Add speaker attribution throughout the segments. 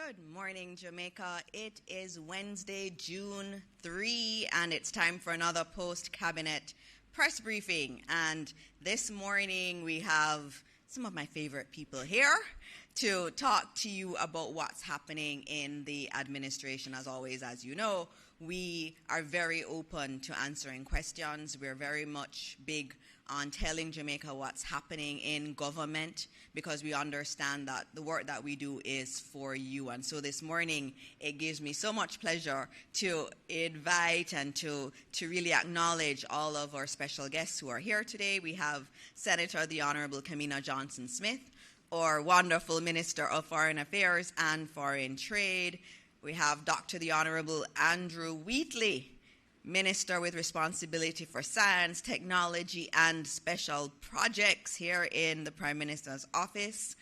Speaker 1: Good morning, Jamaica. It is Wednesday, June 3, and it's time for another post-cabinet press briefing. And this morning we have some of my favorite people here to talk to you about what's happening in the administration. As always, as you know, we are very open to answering questions. We're very much big on telling Jamaica what's happening in government because we understand that the work that we do is for you. And so this morning, it gives me so much pleasure to invite and to really acknowledge all of our special guests who are here today. We have Senator the Honourable Kamina Johnson-Smith, our wonderful Minister of Foreign Affairs and Foreign Trade. We have Dr. the Honourable Andrew Wheatley, Minister with responsibility for science, technology, and special projects here in the Prime Minister's office.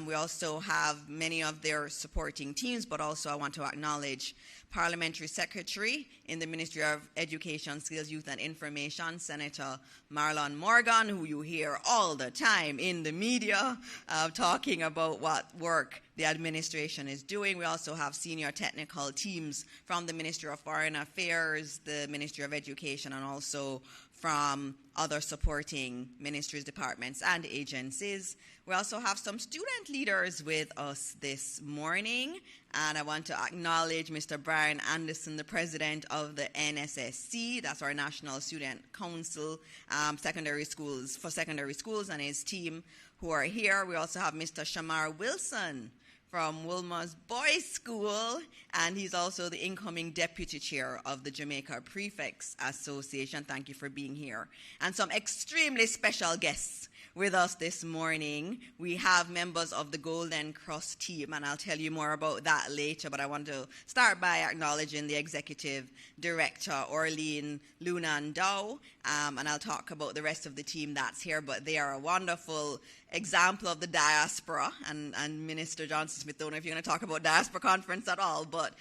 Speaker 1: We also have many of their supporting teams, but also I want to acknowledge Parliamentary Secretary in the Ministry of Education, Skills, Youth and Information, Senator Marlon Morgan, who you hear all the time in the media talking about what work the administration is doing. We also have senior technical teams from the Ministry of Foreign Affairs, the Ministry of Education, and also from other supporting ministries, departments, and agencies. We also have some student leaders with us this morning, and I want to acknowledge Mr. Brian Anderson, the president of the NSSC, that's our National Student Council, secondary schools, and his team who are here. We also have Mr. Shamar Wilson from Wilma's Boys School, and he's also the incoming deputy chair of the Jamaica Prefects Association. Thank you for being here. And some extremely special guests with us this morning. We have members of the Golden Cross team, and I'll tell you more about that later, but I want to start by acknowledging the executive director, Orlean Lunan Dow, and I'll talk about the rest of the team that's here, but they are a wonderful example of the diaspora, and Minister Johnson-Smith, don't know if you're going to talk about diaspora conference at all, but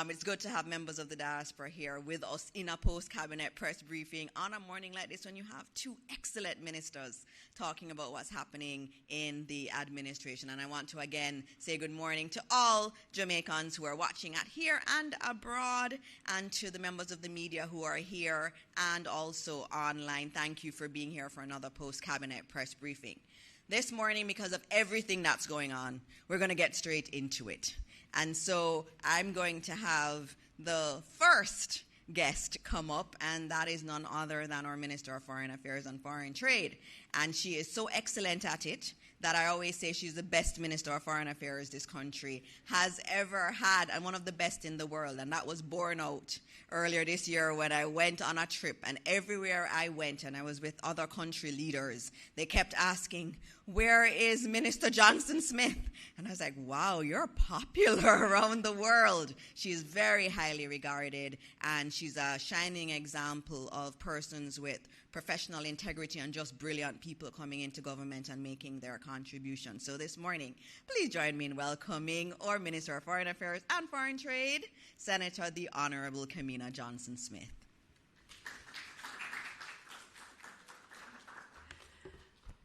Speaker 1: it's good to have members of the diaspora here with us in a post-cabinet press briefing on a morning like this when you have two excellent ministers talking about what's happening in the administration. And I want to again say good morning to all Jamaicans who are watching at here and abroad, and to the members of the media who are here and also online. Thank you for being here for another post-cabinet press briefing. This morning, because of everything that's going on, we're going to get straight into it. And so I'm going to have the first guest come up, and that is none other than our Minister of Foreign Affairs and Foreign Trade. And she is so excellent at it that I always say she's the best Minister of Foreign Affairs this country has ever had, and one of the best in the world. And that was borne out earlier this year when I went on a trip, and everywhere I went, and I was with other country leaders, they kept asking, where is Minister Johnson-Smith? And I was like, wow, you're popular around the world. She's very highly regarded, and she's a shining example of persons with professional integrity and just brilliant people coming into government and making their contribution. So this morning, please join me in welcoming our Minister of Foreign Affairs and Foreign Trade, Senator the Honourable Kamina Johnson-Smith.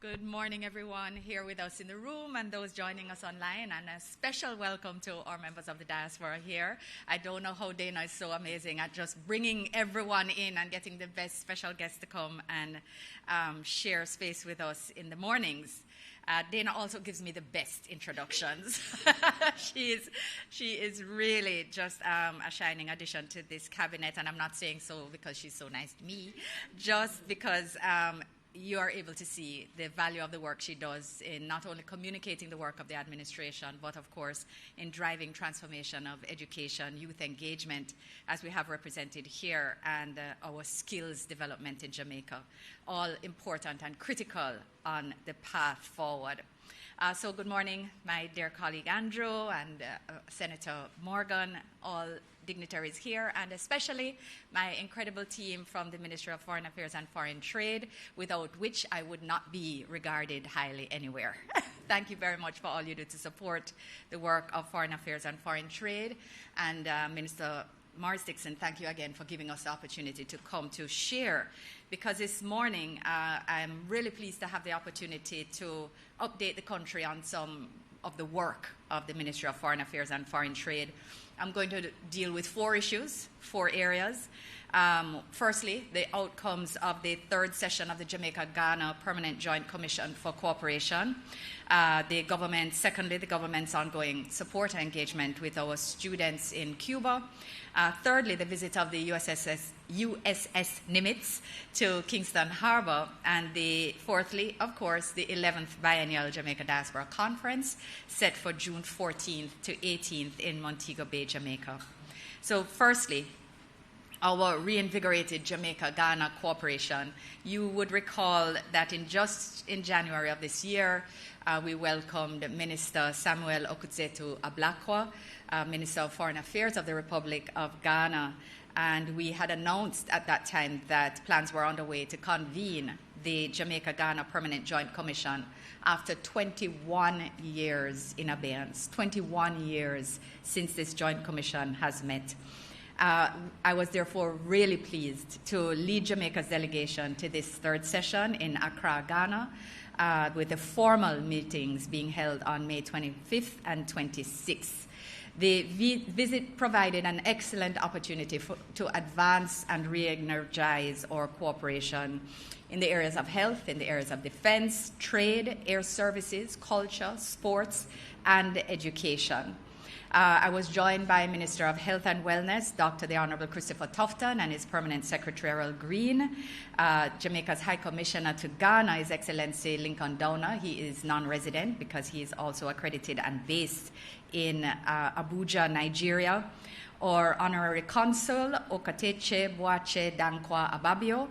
Speaker 2: Good morning, everyone here with us in the room and those joining us online, and a special welcome to our members of the diaspora here. I don't know how Dana is so amazing at just bringing everyone in and getting the best special guests to come and share space with us in the mornings. Dana also gives me the best introductions. She is really just a shining addition to this cabinet, and I'm not saying so because she's so nice to me, just because you are able to see the value of the work she does in not only communicating the work of the administration, but of course in driving transformation of education, youth engagement, as we have represented here, and our skills development in Jamaica, all important and critical on the path forward. So good morning, my dear colleague Andrew and Senator Morgan, all dignitaries here, and especially my incredible team from the Ministry of Foreign Affairs and Foreign Trade, without which I would not be regarded highly anywhere. Thank you very much for all you do to support the work of Foreign Affairs and Foreign Trade. And Minister Dixon, thank you again for giving us the opportunity to come to share, because this morning I'm really pleased to have the opportunity to update the country on some of the work of the Ministry of Foreign Affairs and Foreign Trade. I'm going to deal with 4 issues, 4 areas. Firstly, the outcomes of the 3rd session of the Jamaica-Ghana Permanent Joint Commission for Cooperation. Secondly, the government's ongoing support and engagement with our students in Cuba. Thirdly, the visit of the USS Nimitz to Kingston Harbor. And fourthly, of course, the 11th Biennial Jamaica Diaspora Conference set for June 14th to 18th in Montego Bay, Jamaica. So firstly, our reinvigorated Jamaica-Ghana cooperation. You would recall that just in January of this year, we welcomed Minister Samuel Okudzeto Ablakwa, Minister of Foreign Affairs of the Republic of Ghana, and we had announced at that time that plans were underway to convene the Jamaica-Ghana Permanent Joint Commission after 21 years in abeyance, 21 years since this joint commission has met. I was therefore really pleased to lead Jamaica's delegation to this 3rd session in Accra, Ghana, with the formal meetings being held on May 25th and 26th. The visit provided an excellent opportunity to advance and re-energize our cooperation in the areas of health, in the areas of defense, trade, air services, culture, sports, and education. I was joined by Minister of Health and Wellness, Dr. the Honourable Christopher Tufton, and his Permanent Secretary, Errol Green. Jamaica's High Commissioner to Ghana, His Excellency Lincoln Downer. He is non-resident because he is also accredited and based in Abuja, Nigeria. Our Honorary Consul, Okateche Boache Dankwa Ababio,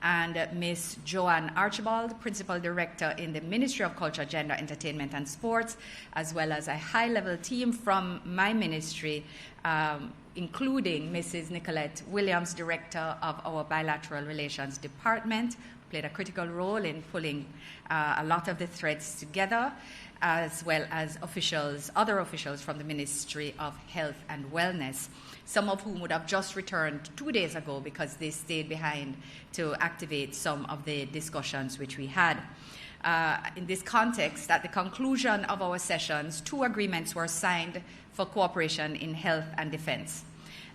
Speaker 2: and Ms. Joanne Archibald, Principal Director in the Ministry of Culture, Gender, Entertainment and Sports, as well as a high-level team from my ministry, including Mrs. Nicolette Williams, Director of our Bilateral Relations Department, played a critical role in pulling a lot of the threads together, as well as other officials from the Ministry of Health and Wellness, some of whom would have just returned 2 days ago because they stayed behind to activate some of the discussions which we had. In this context, at the conclusion of our sessions, 2 agreements were signed for cooperation in health and defense.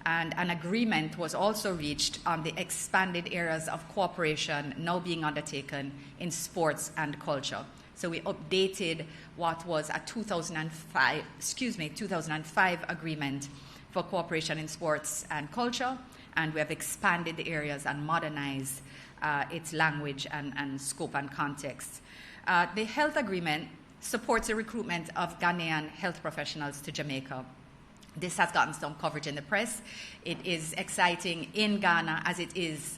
Speaker 2: And an agreement was also reached on the expanded areas of cooperation now being undertaken in sports and culture. So we updated what was a 2005 agreement for cooperation in sports and culture, and we have expanded the areas and modernized its language and scope and context. The health agreement supports the recruitment of Ghanaian health professionals to Jamaica. This has gotten some coverage in the press. It is exciting in Ghana as it is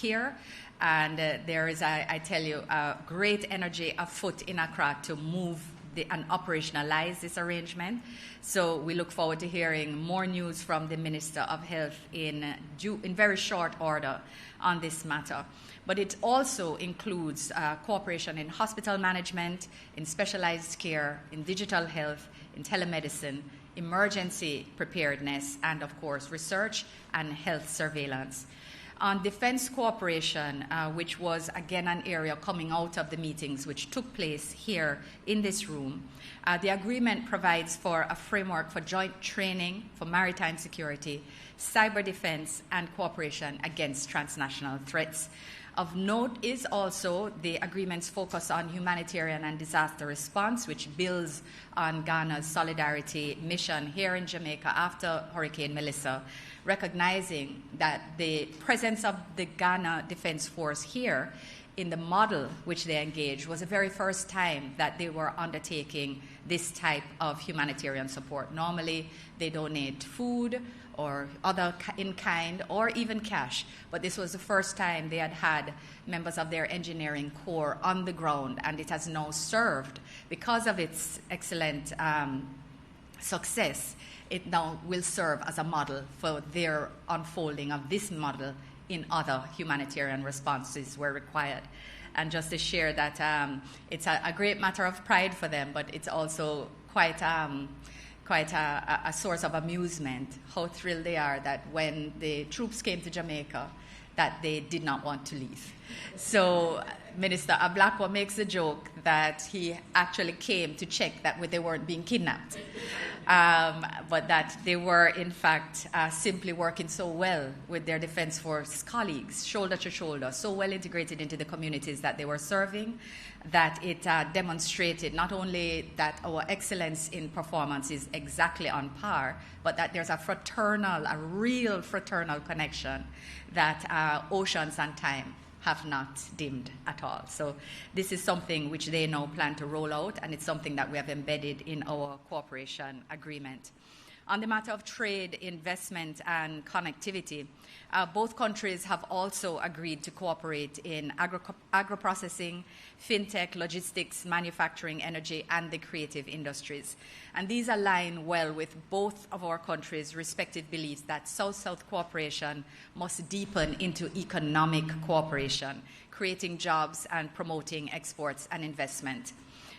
Speaker 2: here. And there is, I tell you, great energy afoot in Accra to move and operationalize this arrangement. So we look forward to hearing more news from the Minister of Health in very short order on this matter. But it also includes cooperation in hospital management, in specialized care, in digital health, in telemedicine, emergency preparedness, and of course, research and health surveillance. On defense cooperation, which was again an area coming out of the meetings which took place here in this room, the agreement provides for a framework for joint training for maritime security, cyber defense, and cooperation against transnational threats. Of note is also the agreement's focus on humanitarian and disaster response, which builds on Ghana's solidarity mission here in Jamaica after Hurricane Melissa, recognizing that the presence of the Ghana Defense Force here in the model which they engaged was the very first time that they were undertaking this type of humanitarian support. Normally, they donate food or other in-kind or even cash, but this was the first time they had members of their engineering corps on the ground, and it has now served, because of its excellent success, it now will serve as a model for their unfolding of this model in other humanitarian responses where required. And just to share that it's a great matter of pride for them, but it's also quite a source of amusement how thrilled they are that when the troops came to Jamaica, that they did not want to leave. So Minister Ablakwa makes the joke that he actually came to check that they weren't being kidnapped, but that they were, in fact, simply working so well with their Defence Force colleagues, shoulder to shoulder, so well integrated into the communities that they were serving, that it demonstrated not only that our excellence in performance is exactly on par, but that there's a real fraternal connection that oceans and time have not dimmed at all. So this is something which they now plan to roll out, and it's something that we have embedded in our cooperation agreement. On the matter of trade, investment, and connectivity, both countries have also agreed to cooperate in agro-processing, fintech, logistics, manufacturing, energy, and the creative industries. And these align well with both of our countries' respective beliefs that South-South cooperation must deepen into economic cooperation, creating jobs and promoting exports and investment.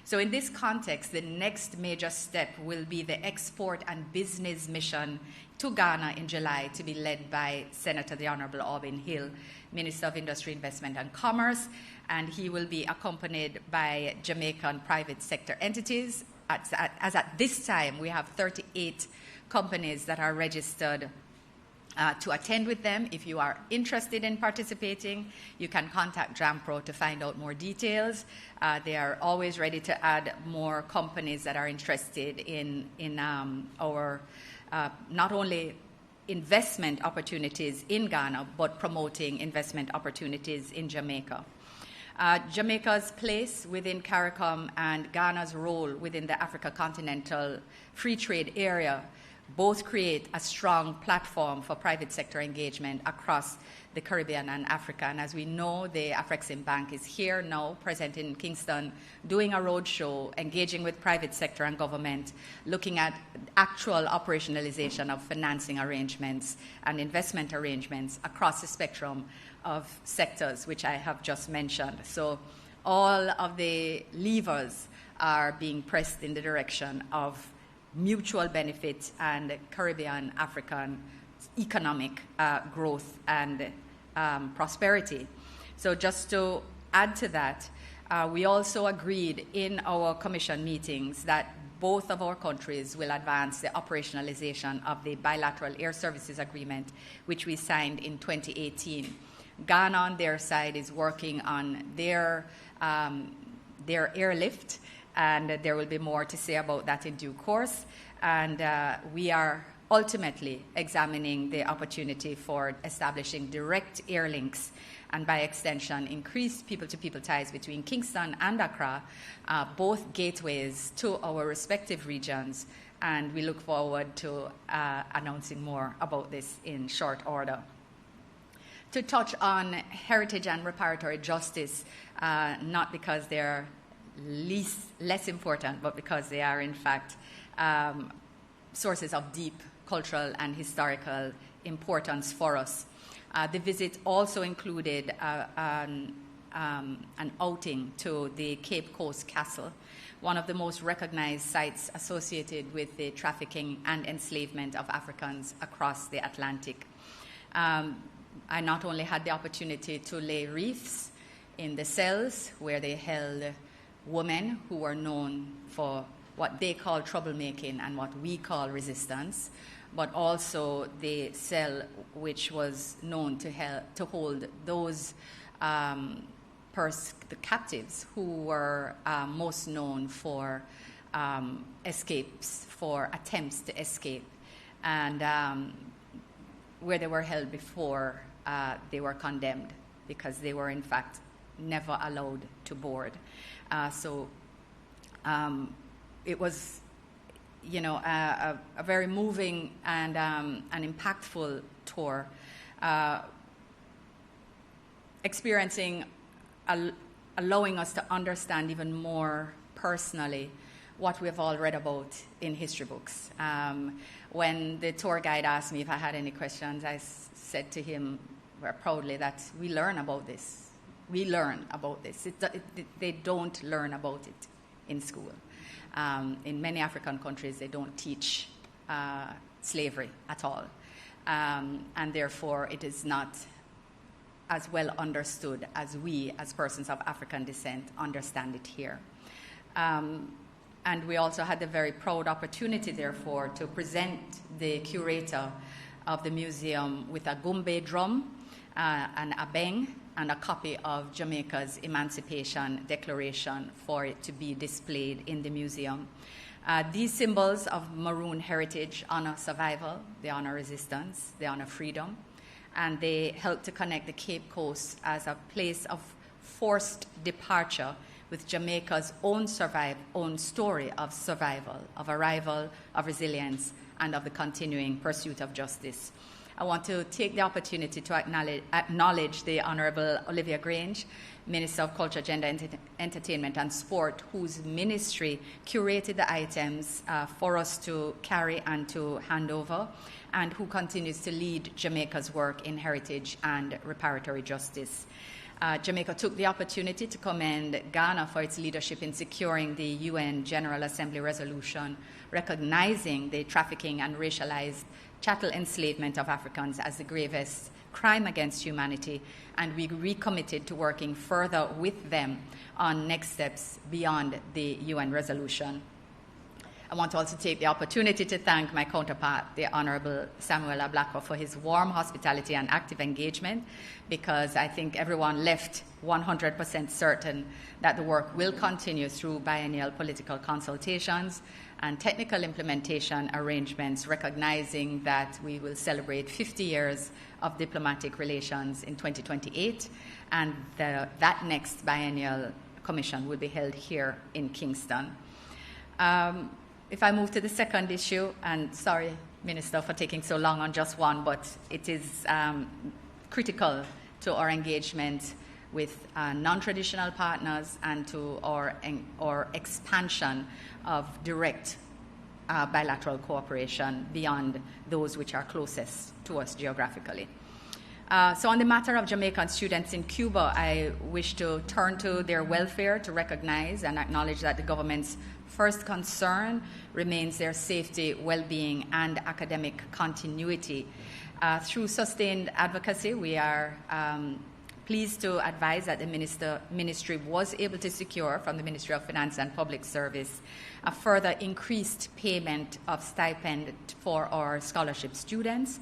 Speaker 2: So in this context, the next major step will be the export and business mission to Ghana in July, to be led by Senator the Honourable Aubin Hill, Minister of Industry, Investment and Commerce, and he will be accompanied by Jamaican private sector entities. As at this time, we have 38 companies that are registered to attend with them. If you are interested in participating, you can contact JAMPRO to find out more details. They are always ready to add more companies that are interested in our not only investment opportunities in Ghana, but promoting investment opportunities in Jamaica. Jamaica's place within CARICOM and Ghana's role within the Africa Continental Free Trade Area both create a strong platform for private sector engagement across the Caribbean and Africa. And as we know, the Afrexim Bank is here now, present in Kingston, doing a roadshow, engaging with private sector and government, looking at actual operationalization of financing arrangements and investment arrangements across the spectrum of sectors, which I have just mentioned. So all of the levers are being pressed in the direction of mutual benefit and Caribbean-African economic growth and prosperity. So just to add to that, we also agreed in our commission meetings that both of our countries will advance the operationalization of the bilateral air services agreement, which we signed in 2018. Ghana, on their side, is working on their airlift, and there will be more to say about that in due course. And we are ultimately examining the opportunity for establishing direct air links and, by extension, increased people-to-people ties between Kingston and Accra, both gateways to our respective regions. And we look forward to announcing more about this in short order. To touch on heritage and reparatory justice, not because they're less important, but because they are, in fact, sources of deep cultural and historical importance for us. The visit also included an outing to the Cape Coast Castle, one of the most recognized sites associated with the trafficking and enslavement of Africans across the Atlantic. I not only had the opportunity to lay wreaths in the cells where they held women who were known for what they call troublemaking and what we call resistance, but also the cell which was known to hold those the captives who were most known for escapes, for attempts to escape, and where they were held before they were condemned, because they were in fact never allowed to board. So it was, a very moving and an impactful tour, experiencing, allowing us to understand even more personally what we've all read about in history books. When the tour guide asked me if I had any questions, I said to him very proudly that we learn about this. We learn about this. They don't learn about it in school. In many African countries, they don't teach slavery at all. And therefore, it is not as well understood as we, as persons of African descent, understand it here. And we also had the very proud opportunity, therefore, to present the curator of the museum with a gumbe drum, an abeng, and a copy of Jamaica's Emancipation Declaration for it to be displayed in the museum. These symbols of Maroon heritage honor survival, they honor resistance, they honor freedom, and they help to connect the Cape Coast as a place of forced departure with Jamaica's own story of survival, of arrival, of resilience, and of the continuing pursuit of justice. I want to take the opportunity to acknowledge the Honourable Olivia Grange, Minister of Culture, Gender, Entertainment and Sport, whose ministry curated the items for us to carry and to hand over, and who continues to lead Jamaica's work in heritage and reparatory justice. Jamaica took the opportunity to commend Ghana for its leadership in securing the UN General Assembly resolution recognizing the trafficking and racialized chattel enslavement of Africans as the gravest crime against humanity, and we recommitted to working further with them on next steps beyond the UN resolution. I want to also take the opportunity to thank my counterpart, the Honourable Samuel Ablakwa, for his warm hospitality and active engagement, because I think everyone left 100% certain that the work will continue through biennial political consultations and technical implementation arrangements, recognizing that we will celebrate 50 years of diplomatic relations in 2028, and that next biennial commission will be held here in Kingston. If I move to the second issue, and sorry, Minister, for taking so long on just one, but it is critical to our engagement with non-traditional partners and to our expansion of direct bilateral cooperation beyond those which are closest to us geographically. So on the matter of Jamaican students in Cuba, I wish to turn to their welfare to recognize and acknowledge that the government's first concern remains their safety, well-being, and academic continuity. Through sustained advocacy, we are pleased to advise that the Ministry was able to secure from the Ministry of Finance and Public Service a further increased payment of stipend for our scholarship students.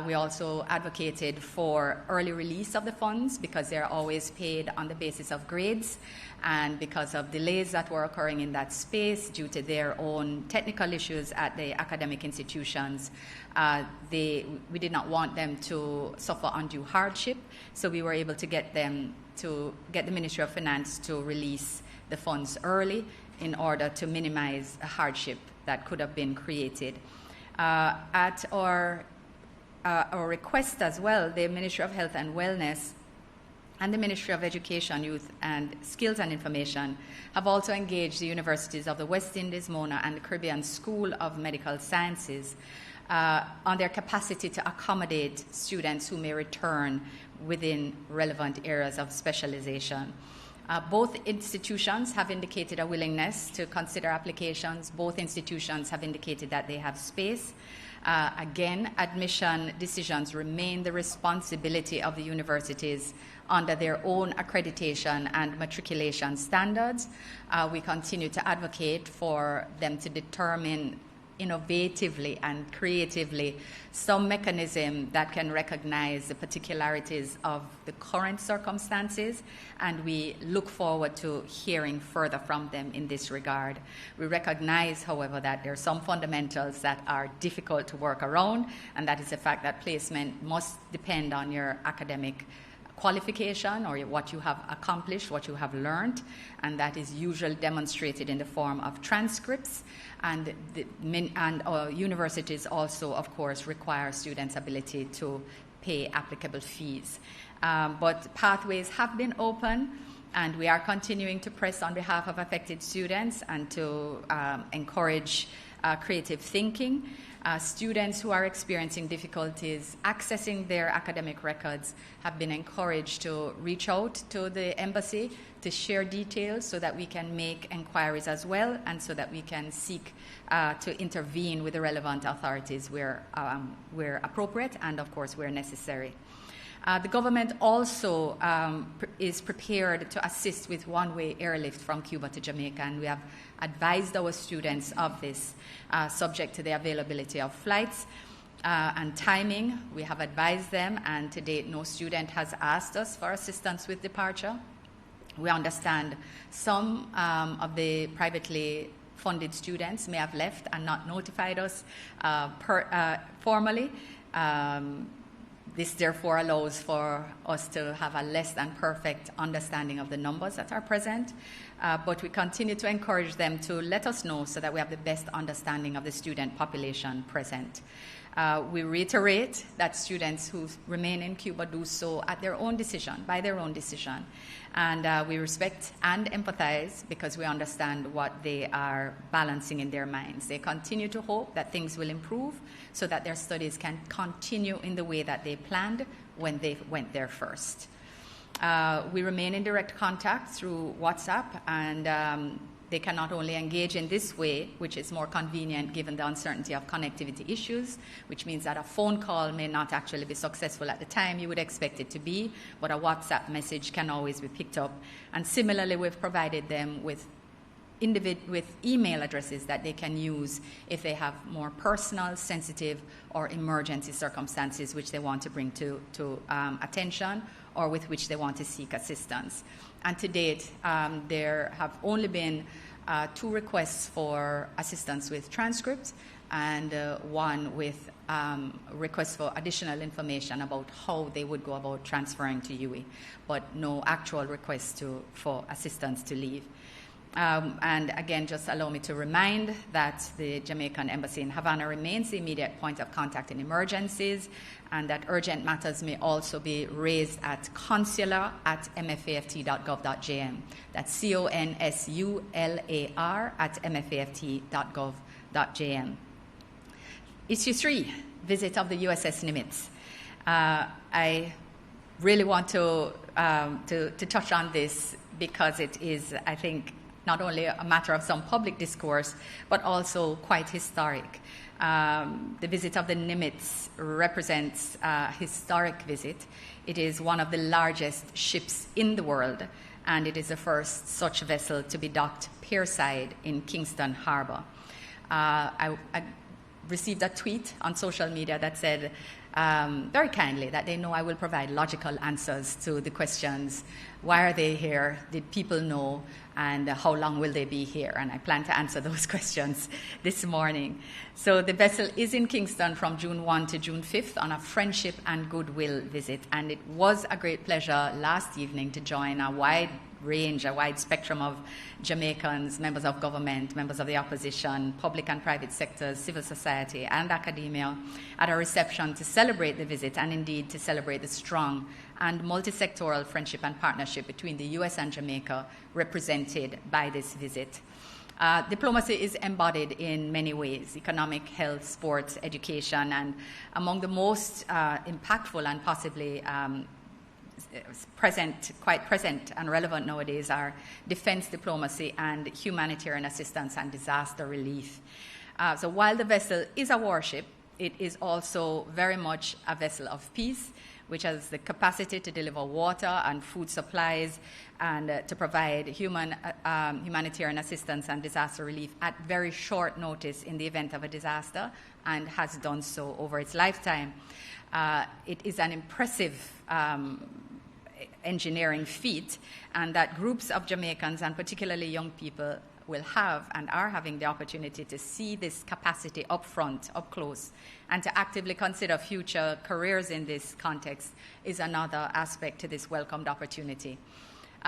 Speaker 2: We also advocated for early release of the funds because they are always paid on the basis of grades, and because of delays that were occurring in that space due to their own technical issues at the academic institutions, we did not want them to suffer undue hardship, so we were able to get the Ministry of Finance to release the funds early in order to minimize a hardship that could have been created. At our request as well, the Ministry of Health and Wellness and the Ministry of Education, Youth and Skills and Information have also engaged the universities of the West Indies, Mona, and the Caribbean School of Medical Sciences on their capacity to accommodate students who may return within relevant areas of specialization. Both institutions have indicated a willingness to consider applications. Both institutions have indicated that they have space. Again, admission decisions remain the responsibility of the universities under their own accreditation and matriculation standards. We continue to advocate for them to determine innovatively and creatively some mechanism that can recognize the particularities of the current circumstances, and we look forward to hearing further from them in this regard. We recognize, however, that there are some fundamentals that are difficult to work around, and that is the fact that placement must depend on your academic qualification or what you have accomplished, what you have learned, and that is usually demonstrated in the form of transcripts. And our universities also, of course, require students' ability to pay applicable fees. But pathways have been open, and we are continuing to press on behalf of affected students and to encourage creative thinking. Students who are experiencing difficulties accessing their academic records have been encouraged to reach out to the embassy to share details so that we can make inquiries as well, and so that we can seek to intervene with the relevant authorities where appropriate and, of course, where necessary. The government also is prepared to assist with one-way airlift from Cuba to Jamaica, and we have advised our students of this, subject to the availability of flights and timing. We have advised them, and to date no student has asked us for assistance with departure. We understand some of the privately funded students may have left and not notified us formally. This therefore allows for us to have a less than perfect understanding of the numbers that are present, but we continue to encourage them to let us know so that we have the best understanding of the student population present. We reiterate that students who remain in Cuba do so at their own decision, by their own decision. And we respect and empathize because we understand what they are balancing in their minds. They continue to hope that things will improve so that their studies can continue in the way that they planned when they went there first. We remain in direct contact through WhatsApp, and they can not only engage in this way, which is more convenient given the uncertainty of connectivity issues, which means that a phone call may not actually be successful at the time you would expect it to be, but a WhatsApp message can always be picked up. And similarly, we've provided them with email addresses that they can use if they have more personal, sensitive, or emergency circumstances which they want to bring to attention or with which they want to seek assistance. And to date, there have only been 2 requests for assistance with transcripts and 1 with requests for additional information about how they would go about transferring to UWI, but no actual requests for assistance to leave. And again, just allow me to remind that the Jamaican Embassy in Havana remains the immediate point of contact in emergencies, and that urgent matters may also be raised at consular@mfaft.gov.jm. That's consular@mfaft.gov.jm. Issue 3, visit of the USS Nimitz. I really want to touch on this because it is, I think, not only a matter of some public discourse, but also quite historic. The visit of the Nimitz represents a historic visit. It is one of the largest ships in the world, and it is the first such vessel to be docked pierside in Kingston Harbor. I received a tweet on social media that said, very kindly, that they know I will provide logical answers to the questions. Why are they here? Did people know? And how long will they be here? And I plan to answer those questions this morning. So the vessel is in Kingston from June 1 to June 5th on a friendship and goodwill visit. And it was a great pleasure last evening to join a wide spectrum of Jamaicans, members of government, members of the opposition, public and private sectors, civil society, and academia at a reception to celebrate the visit and indeed to celebrate the strong and multi-sectoral friendship and partnership between the U.S. and Jamaica represented by this visit. Diplomacy is embodied in many ways: economic, health, sports, education, and among the most impactful and possibly quite present and relevant nowadays are defense diplomacy and humanitarian assistance and disaster relief. So while the vessel is a warship, it is also very much a vessel of peace, which has the capacity to deliver water and food supplies and to provide humanitarian assistance and disaster relief at very short notice in the event of a disaster, and has done so over its lifetime. It is an impressive engineering feat, and that groups of Jamaicans, and particularly young people, will have and are having the opportunity to see this capacity up front, up close, and to actively consider future careers in this context is another aspect to this welcomed opportunity.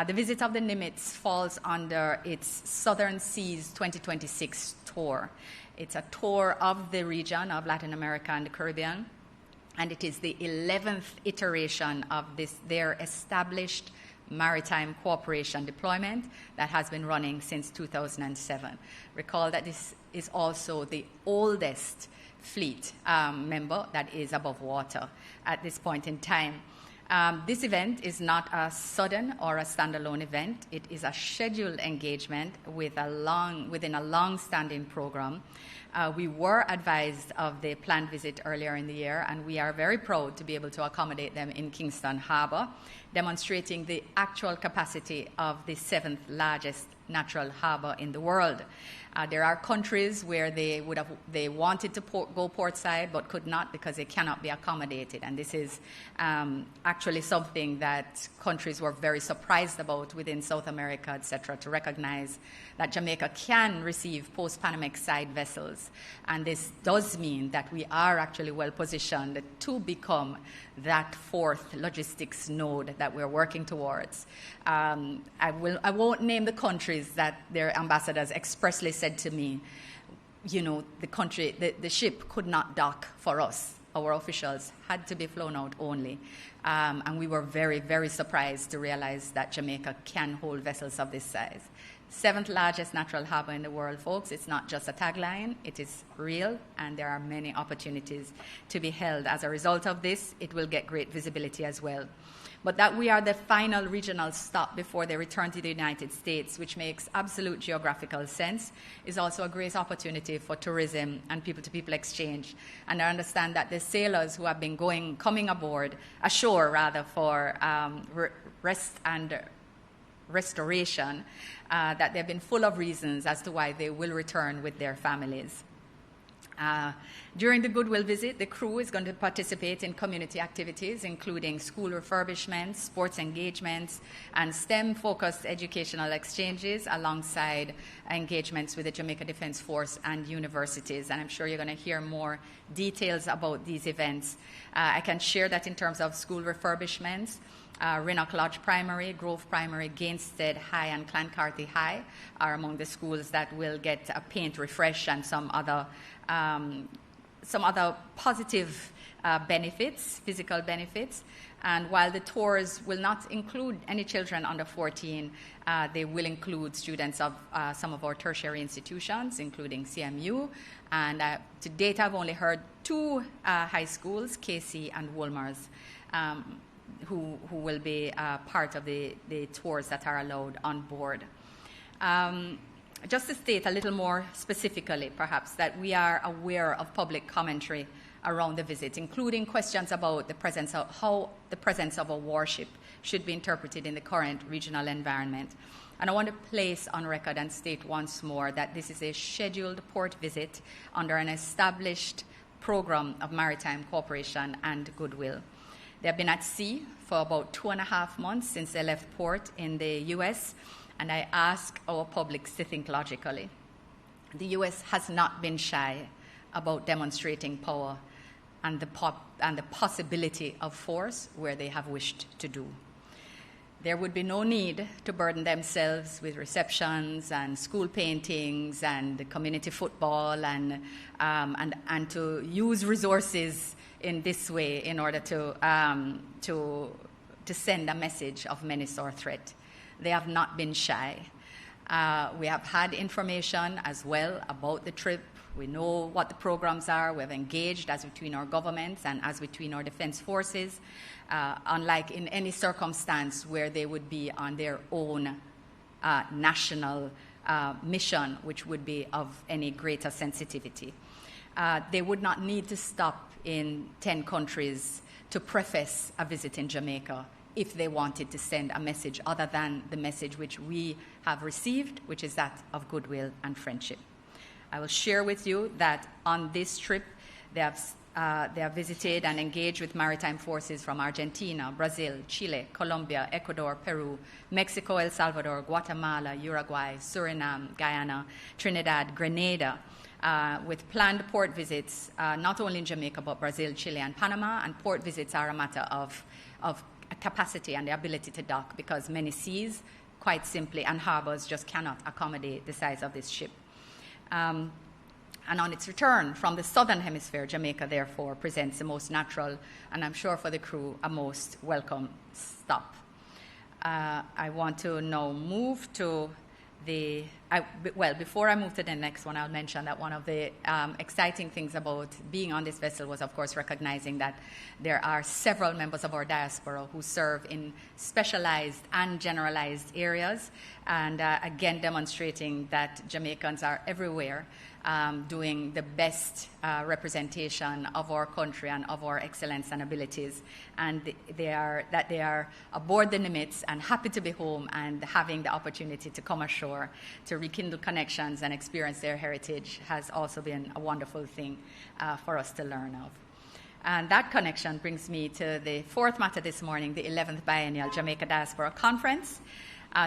Speaker 2: The visit of the Nimitz falls under its Southern Seas 2026 tour. It's a tour of the region of Latin America and the Caribbean, and it is the 11th iteration of their established maritime cooperation deployment that has been running since 2007. Recall that this is also the oldest fleet member that is above water at this point in time. This event is not a sudden or a standalone event. It is a scheduled engagement within a long-standing program. We were advised of the planned visit earlier in the year, and we are very proud to be able to accommodate them in Kingston Harbour, demonstrating the actual capacity of the 7th largest natural harbour in the world. There are countries where they wanted to go portside but could not because they cannot be accommodated, and this is actually something that countries were very surprised about within South America, etc., to recognize that Jamaica can receive post-Panamax side vessels, and this does mean that we are actually well positioned to become that 4th logistics node that we're working towards. I won't name the countries that their ambassadors expressly said to me, you know, the ship could not dock for us. Our officials had to be flown out only. And we were very, very surprised to realize that Jamaica can hold vessels of this size. 7th largest natural harbour in the world, folks. It's not just a tagline, it is real, and there are many opportunities to be held. As a result of this, it will get great visibility as well. But that we are the final regional stop before they return to the United States, which makes absolute geographical sense, is also a great opportunity for tourism and people-to-people exchange. And I understand that the sailors who have been coming ashore for rest and restoration, that they've been full of reasons as to why they will return with their families. During the Goodwill visit, the crew is going to participate in community activities, including school refurbishments, sports engagements, and STEM-focused educational exchanges, alongside engagements with the Jamaica Defence Force and universities. And I'm sure you're going to hear more details about these events. I can share that in terms of school refurbishments, Renock Lodge Primary, Grove Primary, Gainstead High, and Clancarthy High are among the schools that will get a paint refresh and some other positive benefits, physical benefits. And while the tours will not include any children under 14, they will include students of some of our tertiary institutions, including CMU. And to date, I've only heard 2 high schools, KC and Wolmer's, who will be part of the tours that are allowed on board. Just to state a little more specifically, perhaps, that we are aware of public commentary around the visit, including questions about how the presence of a warship should be interpreted in the current regional environment. And I want to place on record and state once more that this is a scheduled port visit under an established program of maritime cooperation and goodwill. They have been at sea for about 2.5 months since they left port in the U.S., and I ask our publics to think logically. The U.S. has not been shy about demonstrating power and the possibility of force where they have wished to do. There would be no need to burden themselves with receptions and school paintings and community football and to use resources in this way in order to send a message of menace or threat. They have not been shy. We have had information as well about the trip. We know what the programs are. We have engaged as between our governments and as between our defense forces, unlike in any circumstance where they would be on their own national mission, which would be of any greater sensitivity. They would not need to stop in 10 countries to preface a visit in Jamaica if they wanted to send a message other than the message which we have received, which is that of goodwill and friendship. I will share with you that on this trip, they have visited and engaged with maritime forces from Argentina, Brazil, Chile, Colombia, Ecuador, Peru, Mexico, El Salvador, Guatemala, Uruguay, Suriname, Guyana, Trinidad, Grenada, with planned port visits, not only in Jamaica, but Brazil, Chile, and Panama. And port visits are a matter of capacity and the ability to dock, because many seas, quite simply, and harbors just cannot accommodate the size of this ship. And on its return from the southern hemisphere, Jamaica, therefore, presents the most natural, and I'm sure for the crew, a most welcome stop. I want to now move to the well, before I move to the next one, I'll mention that one of the exciting things about being on this vessel was, of course, recognizing that there are several members of our diaspora who serve in specialized and generalized areas, and again demonstrating that Jamaicans are everywhere, doing the best representation of our country and of our excellence and abilities, and they are aboard the Nimitz and happy to be home and having the opportunity to come ashore to rekindle connections and experience their heritage has also been a wonderful thing for us to learn of. And that connection brings me to the fourth matter this morning, the 11th Biennial Jamaica Diaspora Conference,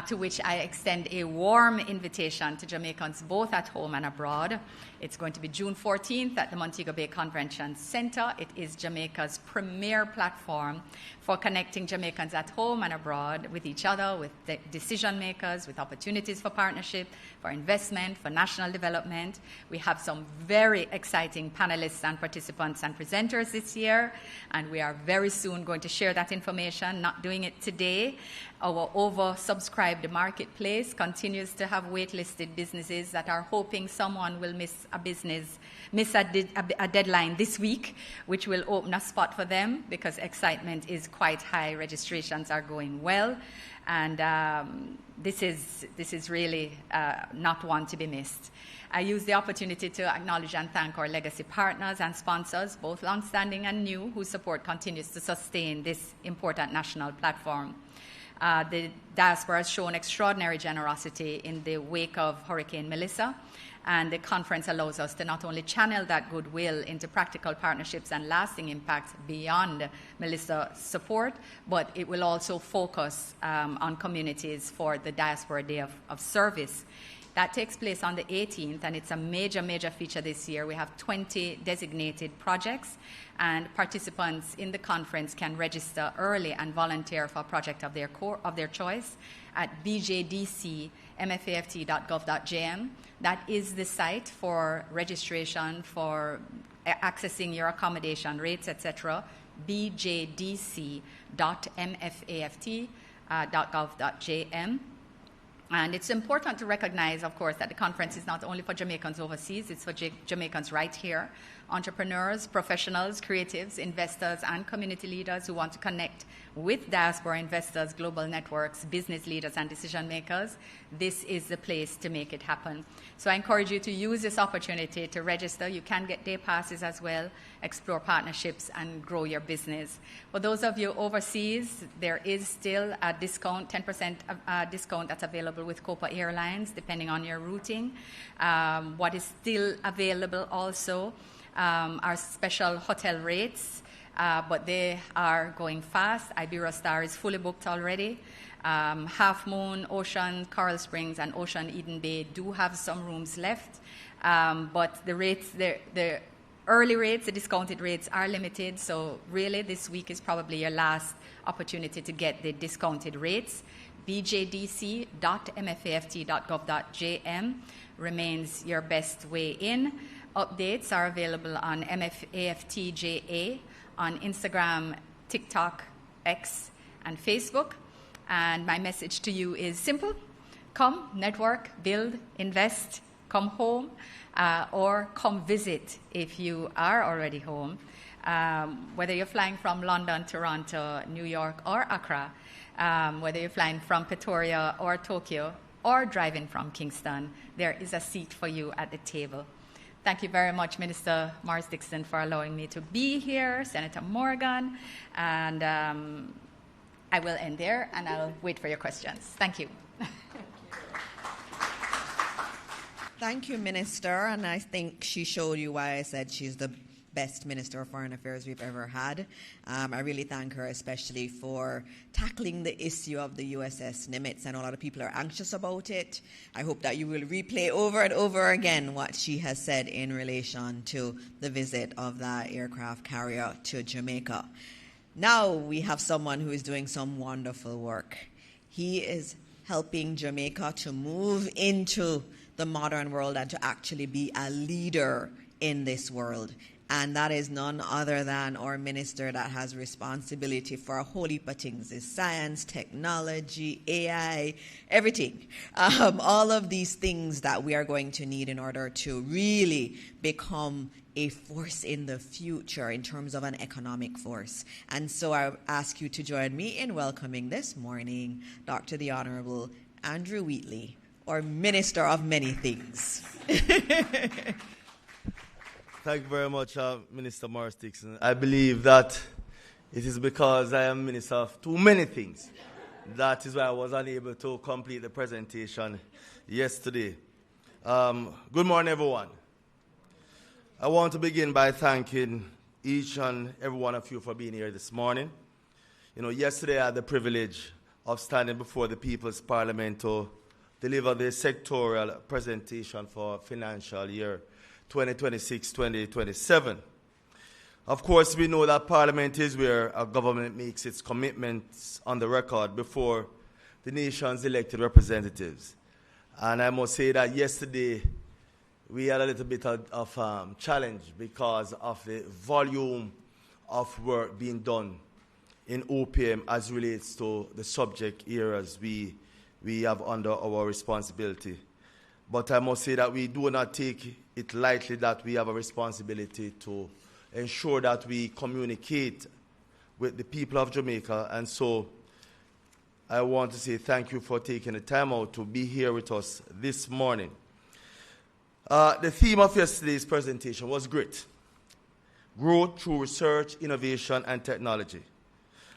Speaker 2: to which I extend a warm invitation to Jamaicans both at home and abroad. It's going to be June 14th at the Montego Bay Convention Center. It is Jamaica's premier platform for connecting Jamaicans at home and abroad with each other, with decision makers, with opportunities for partnership, for investment, for national development. We have some very exciting panelists and participants and presenters this year, and we are very soon going to share that information, not doing it today. Our oversubscribed marketplace continues to have waitlisted businesses that are hoping someone will miss a deadline this week, which will open a spot for them because excitement is quite high. Registrations are going well, and this is really not one to be missed. I use the opportunity to acknowledge and thank our legacy partners and sponsors, both long-standing and new, whose support continues to sustain this important national platform. The diaspora has shown extraordinary generosity in the wake of Hurricane Melissa, and the conference allows us to not only channel that goodwill into practical partnerships and lasting impact beyond Melissa support, but it will also focus on communities for the Diaspora Day of Service. That takes place on the 18th, and it's a major, major feature this year. We have 20 designated projects, and participants in the conference can register early and volunteer for a project of their choice at bjdcmfaft.gov.jm. That is the site for registration, for accessing your accommodation rates, etc. bjdc.mfaft.gov.jm. And it's important to recognize, of course, that the conference is not only for Jamaicans overseas, it's for Jamaicans right here. Entrepreneurs, professionals, creatives, investors, and community leaders who want to connect with diaspora investors, global networks, business leaders, and decision makers. This is the place to make it happen. So I encourage you to use this opportunity to register. You can get day passes as well, explore partnerships, and grow your business. For those of you overseas, there is still a discount, 10% discount that's available with Copa Airlines, depending on your routing. What is still available also are special hotel rates, but they are going fast. Iberostar is fully booked already. Half Moon, Ocean, Coral Springs, and Ocean Eden Bay do have some rooms left, but the rates, the early rates, the discounted rates are limited, so really this week is probably your last opportunity to get the discounted rates. bjdc.mfaft.gov.jm remains your best way in. Updates are available on MFAFTJA on Instagram, TikTok, X, and Facebook. And my message to you is simple. Come, network, build, invest, come home, or come visit if you are already home. Whether you're flying from London, Toronto, New York, or Accra, whether you're flying from Pretoria or Tokyo, or driving from Kingston, there is a seat for you at the table. Thank you very much, Minister Morris Dixon, for allowing me to be here, Senator Morgan, and I will end there, and I'll wait for your questions. Thank you.
Speaker 1: Thank you, Minister, and I think she showed you why I said she's the best Minister of Foreign Affairs we've ever had. I really thank her especially for tackling the issue of the USS Nimitz. I know a lot of people are anxious about it. I hope that you will replay over and over again what she has said in relation to the visit of that aircraft carrier to Jamaica. Now we have someone who is doing some wonderful work. He is helping Jamaica to move into the modern world and to actually be a leader in this world. And that is none other than our minister that has responsibility for a whole heap of things. It's science, technology, AI, everything. All of these things that we are going to need in order to really become a force in the future in terms of an economic force. And so I ask you to join me in welcoming this morning Dr. the Honourable Andrew Wheatley, or Minister of Many Things.
Speaker 3: Thank you very much, Minister Morris Dixon. I believe that it is because I am Minister of too many things. That is why I was unable to complete the presentation yesterday. Good morning, everyone. I want to begin by thanking each and every one of you for being here this morning. You know, yesterday I had the privilege of standing before the People's Parliament to deliver the sectorial presentation for financial year 2026-2027. Of course, we know that Parliament is where a government makes its commitments on the record before the nation's elected representatives. And I must say that yesterday we had a little bit of challenge because of the volume of work being done in OPM as relates to the subject areas we have under our responsibility. But I must say that we do not take it lightly that we have a responsibility to ensure that we communicate with the people of Jamaica. And so I want to say thank you for taking the time out to be here with us this morning. The theme of yesterday's presentation was grit. Growth through research, innovation, and technology.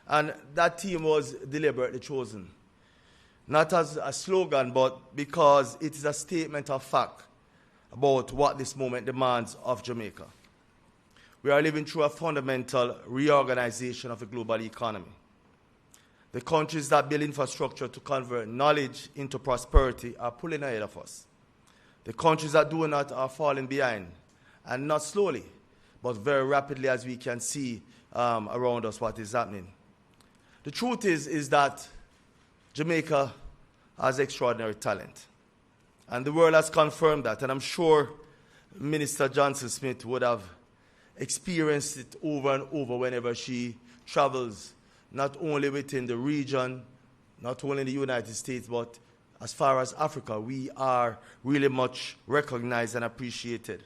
Speaker 3: And that theme was deliberately chosen. Not as a slogan, but because it is a statement of fact about what this moment demands of Jamaica. We are living through a fundamental reorganization of the global economy. The countries that build infrastructure to convert knowledge into prosperity are pulling ahead of us. The countries that do not are falling behind, and not slowly, but very rapidly, as we can see around us what is happening. The truth is that Jamaica has extraordinary talent. And the world has confirmed that. And I'm sure Minister Johnson Smith would have experienced it over and over whenever she travels, not only within the region, not only in the United States, but as far as Africa. We are really much recognized and appreciated.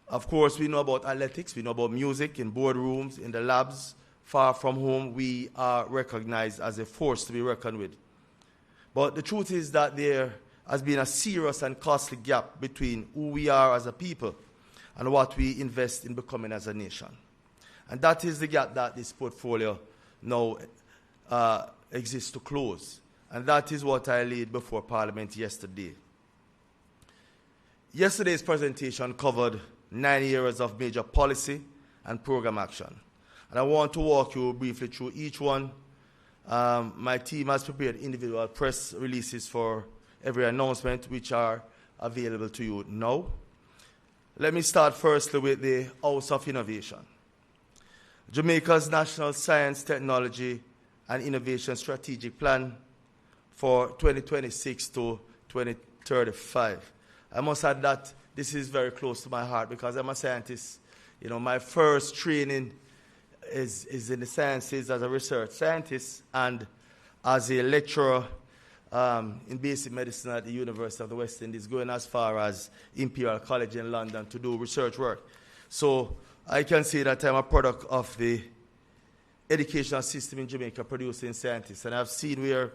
Speaker 3: Of course, we know about athletics, we know about music, in boardrooms, in the labs, far from home. We are recognized as a force to be reckoned with. But the truth is that there has been a serious and costly gap between who we are as a people and what we invest in becoming as a nation. And that is the gap that this portfolio now exists to close. And that is what I laid before Parliament yesterday. Yesterday's presentation covered 9 areas of major policy and program action. And I want to walk you briefly through each one. My team has prepared individual press releases for every announcement, which are available to you now. Let me start firstly with the House of Innovation. Jamaica's National Science, Technology and Innovation Strategic Plan for 2026 to 2035. I must add that this is very close to my heart because I'm a scientist. You know, my first training is in the sciences as a research scientist and as a lecturer in basic medicine at the University of the West Indies, going as far as Imperial College in London to do research work. So I can say that I'm a product of the educational system in Jamaica producing scientists. And I've seen where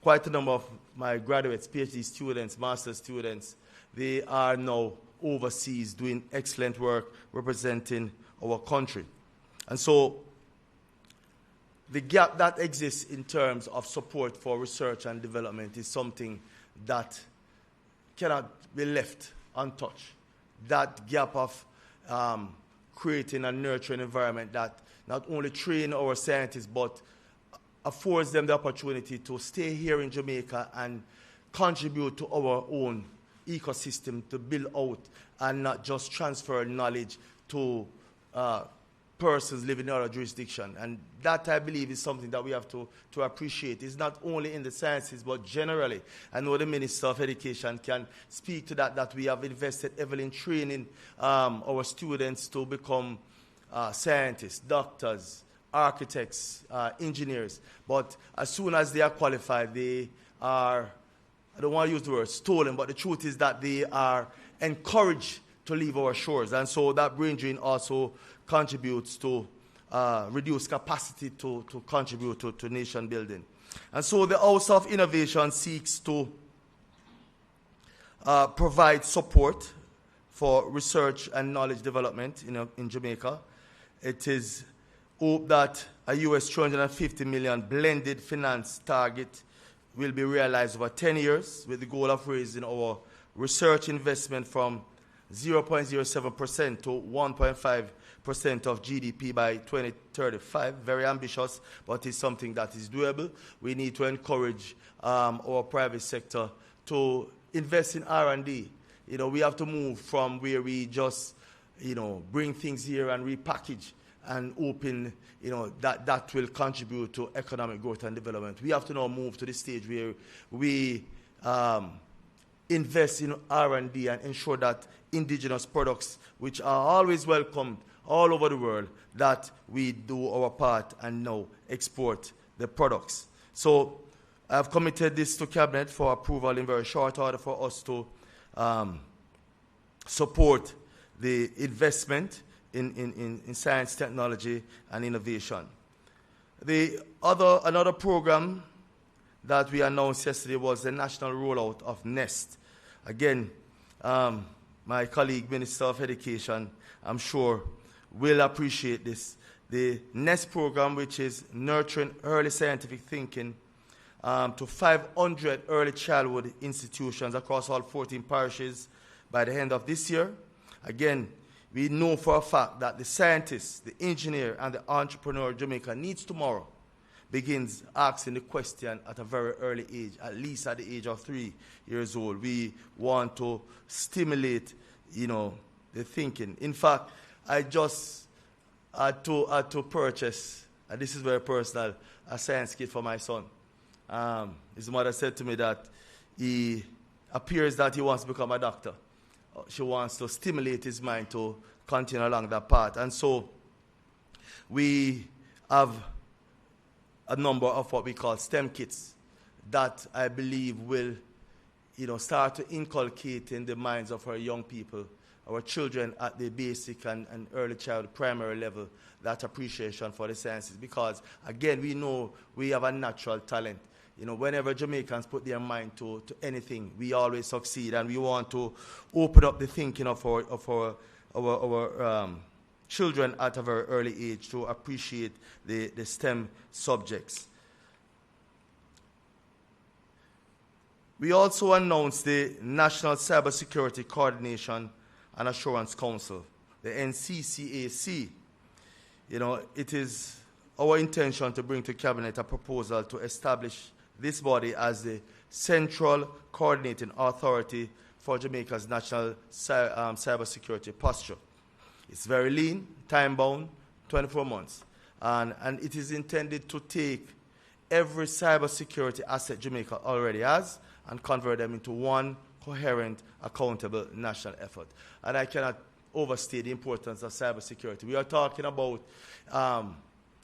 Speaker 3: quite a number of my graduates, PhD students, master's students, they are now overseas doing excellent work representing our country. And so the gap that exists in terms of support for research and development is something that cannot be left untouched. That gap of creating a nurturing environment that not only train our scientists, but affords them the opportunity to stay here in Jamaica and contribute to our own ecosystem to build out and not just transfer knowledge to persons living in other jurisdiction. And that, I believe, is something that we have to appreciate. It's not only in the sciences, but generally. I know the Minister of Education can speak to that we have invested heavily in training our students to become scientists, doctors, architects, engineers. But as soon as they are qualified, they are, I don't want to use the word stolen, but the truth is that they are encouraged to leave our shores. And so that brain drain also contributes to reduce capacity to contribute to nation building. And so the House of Innovation seeks to provide support for research and knowledge development in Jamaica. It is hoped that a US $250 million blended finance target will be realized over 10 years with the goal of raising our research investment from 0.07% to 1.5% of GDP by 2035. Very ambitious, but it's something that is doable. We need to encourage our private sector to invest in R&D. We have to move from where we just, bring things here and repackage and open, that will contribute to economic growth and development. We have to now move to the stage where we invest in R&D and ensure that indigenous products, which are always welcomed all over the world, that we do our part and now export the products. So I've committed this to Cabinet for approval in very short order for us to support the investment in science, technology, and innovation. Another program that we announced yesterday was the national rollout of NEST. Again, my colleague, Minister of Education, I'm sure, will appreciate this. The NEST program, which is nurturing early scientific thinking to 500 early childhood institutions across all 14 parishes by the end of this year. Again, we know for a fact that the scientist, the engineer, and the entrepreneur Jamaica needs tomorrow begins asking the question at a very early age, at least at the age of 3 years old. We want to stimulate, the thinking. In fact, I just had to purchase, and this is very personal, a science kit for my son. His mother said to me that he appears that he wants to become a doctor. She wants to stimulate his mind to continue along that path. And so we have a number of what we call STEM kits that I believe will, start to inculcate in the minds of our young people, our children at the basic and early child primary level, that appreciation for the sciences. Because, again, we know we have a natural talent. Whenever Jamaicans put their mind to anything, we always succeed, and we want to open up the thinking of our children at a very early age to appreciate the STEM subjects. We also announced the National Cybersecurity Coordination and Assurance Council, the NCCAC. It is our intention to bring to Cabinet a proposal to establish this body as the central coordinating authority for Jamaica's national cybersecurity posture. It's very lean, time-bound, 24 months. And it is intended to take every cybersecurity asset Jamaica already has and convert them into one coherent, accountable national effort. And I cannot overstate the importance of cybersecurity. We are talking about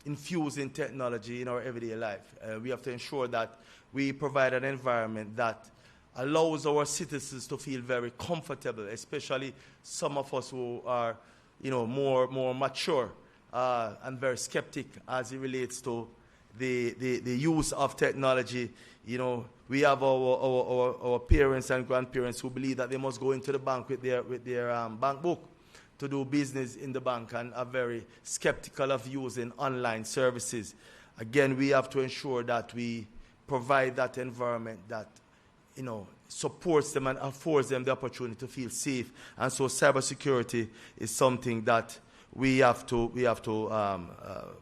Speaker 3: infusing technology in our everyday life. We have to ensure that we provide an environment that allows our citizens to feel very comfortable, especially some of us who are, more mature and very skeptic as it relates to the use of technology. We have our parents and grandparents who believe that they must go into the bank with their bank book to do business in the bank and are very skeptical of using online services. Again, we have to ensure that we provide that environment that, supports them and affords them the opportunity to feel safe. And so cybersecurity is something that we have to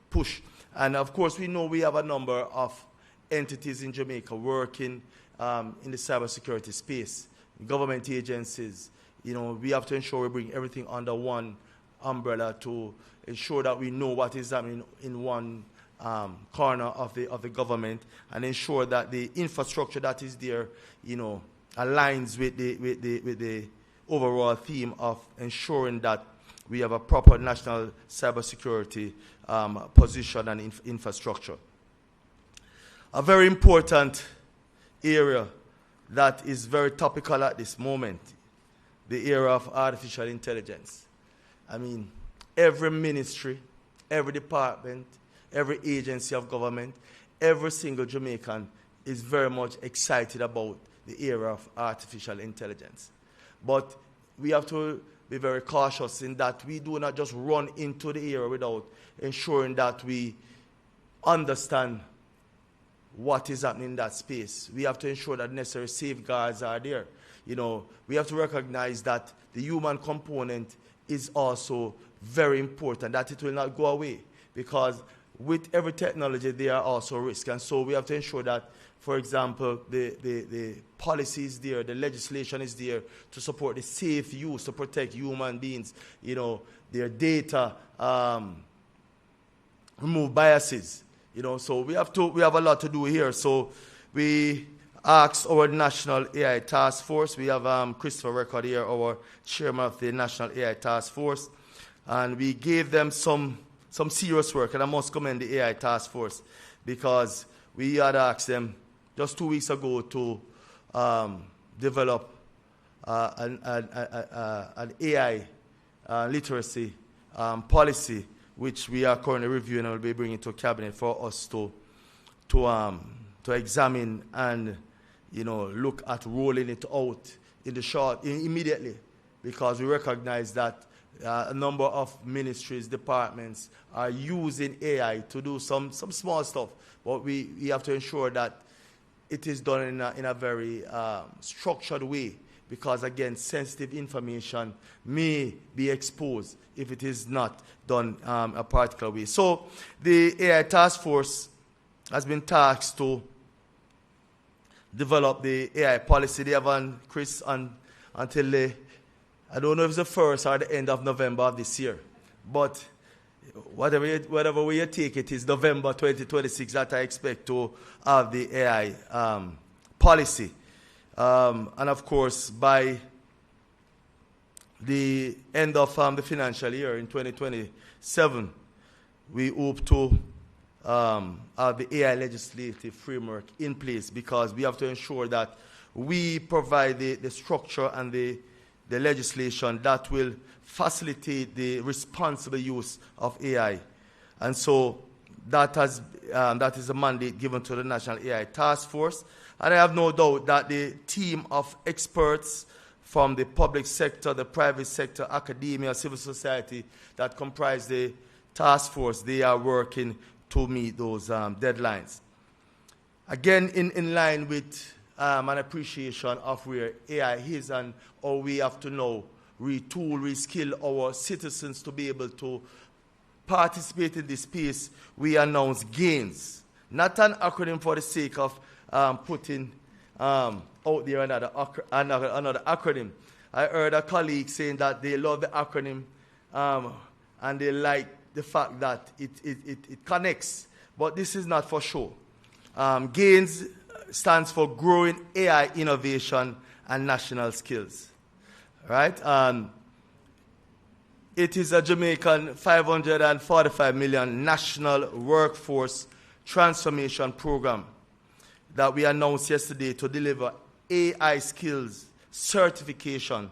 Speaker 3: push. And of course, we know we have a number of entities in Jamaica working in the cybersecurity space, government agencies. We have to ensure we bring everything under one umbrella to ensure that we know what is happening in one corner of the government, and ensure that the infrastructure that is there, aligns with the overall theme of ensuring that we have a proper national cybersecurity position and infrastructure. A very important area that is very topical at this moment, the area of artificial intelligence. I mean, every ministry, every department, every agency of government, every single Jamaican is very much excited about the era of artificial intelligence. But we have to be very cautious in that we do not just run into the era without ensuring that we understand what is happening in that space. We have to ensure that necessary safeguards are there. We have to recognize that the human component is also very important, that it will not go away, because with every technology there are also risks. And so we have to ensure that, for example, the policy is there, the legislation is there to support the safe use, to protect human beings, their data, remove biases. So we have a lot to do here. So we asked our National AI Task Force. We have Christopher Record here, our chairman of the National AI Task Force, and we gave them some serious work. And I must commend the AI Task Force, because we had asked them just 2 weeks ago to develop an AI literacy policy, which we are currently reviewing and will be bringing to cabinet for us to examine and look at rolling it out immediately, because we recognize that a number of ministries, departments are using AI to do some small stuff, but we have to ensure that it is done in a very structured way, because again, sensitive information may be exposed if it is not done a particular way. So the AI Task Force has been tasked to develop the AI policy. They have Chris, until I don't know if it's the 1st or the end of November of this year, but whatever way you take it is November 2026 that I expect to have the AI policy. And of course, by the end of the financial year in 2027, we hope to have the AI legislative framework in place, because we have to ensure that we provide the structure and the legislation that will facilitate the responsible use of AI. And so that is a mandate given to the National AI Task Force. And I have no doubt that the team of experts from the public sector, the private sector, academia, civil society that comprise the task force, they are working to meet those deadlines. Again, in line with an appreciation of where AI is and how we have to now retool, reskill our citizens to be able to participate in this space, we announce GAINS. Not an acronym for the sake of putting out there another acronym. I heard a colleague saying that they love the acronym and they like the fact that it connects. But this is not for sure. GAINS stands for Growing AI Innovation and National Skills. Right? It is a Jamaican 545 million national workforce transformation program that we announced yesterday to deliver AI skills, certification,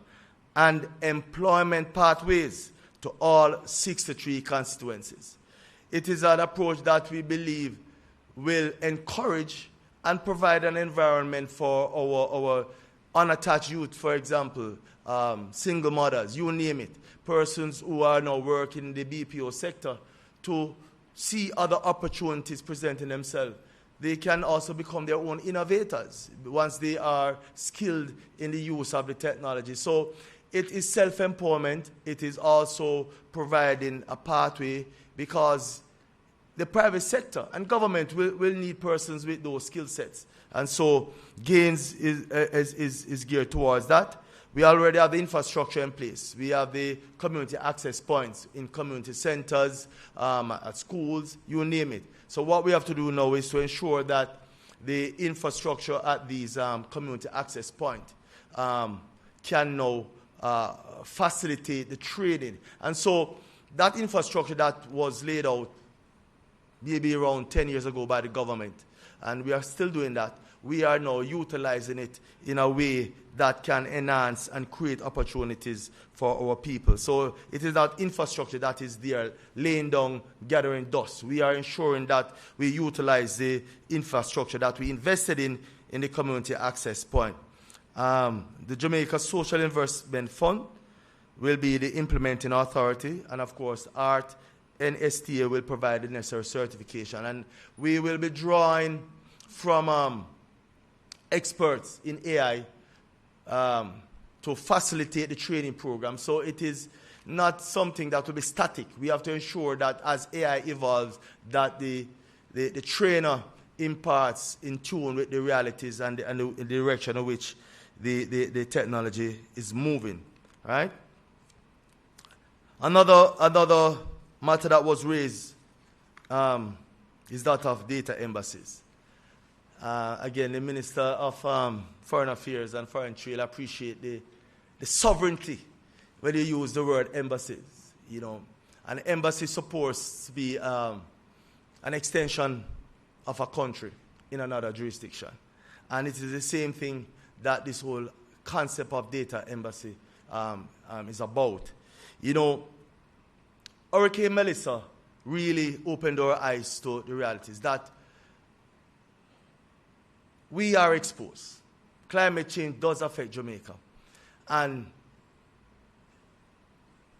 Speaker 3: and employment pathways to all 63 constituencies. It is an approach that we believe will encourage and provide an environment for our unattached youth, for example, single mothers, you name it, persons who are now working in the BPO sector, to see other opportunities presenting themselves. They can also become their own innovators once they are skilled in the use of the technology. So it is self-empowerment. It is also providing a pathway, because the private sector and government will need persons with those skill sets. And so GAINS is geared towards that. We already have the infrastructure in place. We have the community access points in community centers, at schools, you name it. So what we have to do now is to ensure that the infrastructure at these community access points can now facilitate the training. And so that infrastructure that was laid out maybe around 10 years ago by the government, and we are still doing that, we are now utilizing it in a way that can enhance and create opportunities for our people. So it is that infrastructure that is there, laying down, gathering dust. We are ensuring that we utilize the infrastructure that we invested in the community access point. The Jamaica Social Investment Fund will be the implementing authority, and of course, ART and STA will provide the necessary certification. And we will be drawing from experts in AI to facilitate the training program. So it is not something that will be static. We have to ensure that as AI evolves, that the trainer imparts in tune with the realities and the direction in which the technology is moving. Right? Another matter that was raised is that of data embassies. Again, the Minister of Foreign Affairs and Foreign Trade appreciate the sovereignty when you use the word embassies. You know, an embassy is supposed to be an extension of a country in another jurisdiction, and it is the same thing that this whole concept of data embassy is about. You know, Hurricane Melissa really opened our eyes to the realities that we are exposed. Climate change does affect Jamaica. And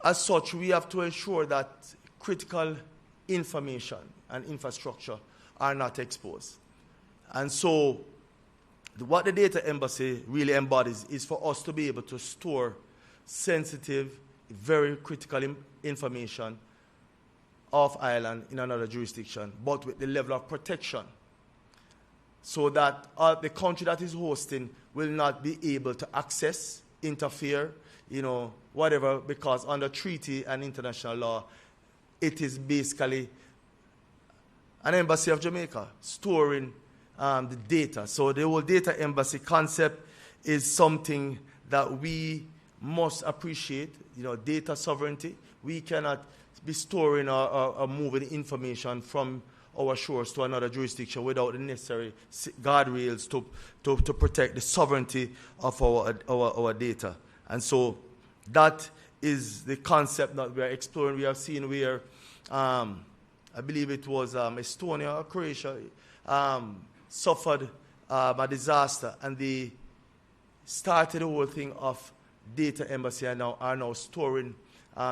Speaker 3: as such, we have to ensure that critical information and infrastructure are not exposed. And so what the data embassy really embodies is for us to be able to store sensitive, very critical information off island in another jurisdiction, but with the level of protection, so that the country that is hosting will not be able to access, interfere, you know, whatever, because under treaty and international law, it is basically an embassy of Jamaica storing the data. So the whole data embassy concept is something that we must appreciate, you know, data sovereignty. We cannot be storing or moving information from our shores to another jurisdiction without the necessary guardrails to protect the sovereignty of our data. And so that is the concept that we are exploring. We have seen where, I believe it was Estonia or Croatia, suffered a disaster, and they started the whole thing of data embassy and are now storing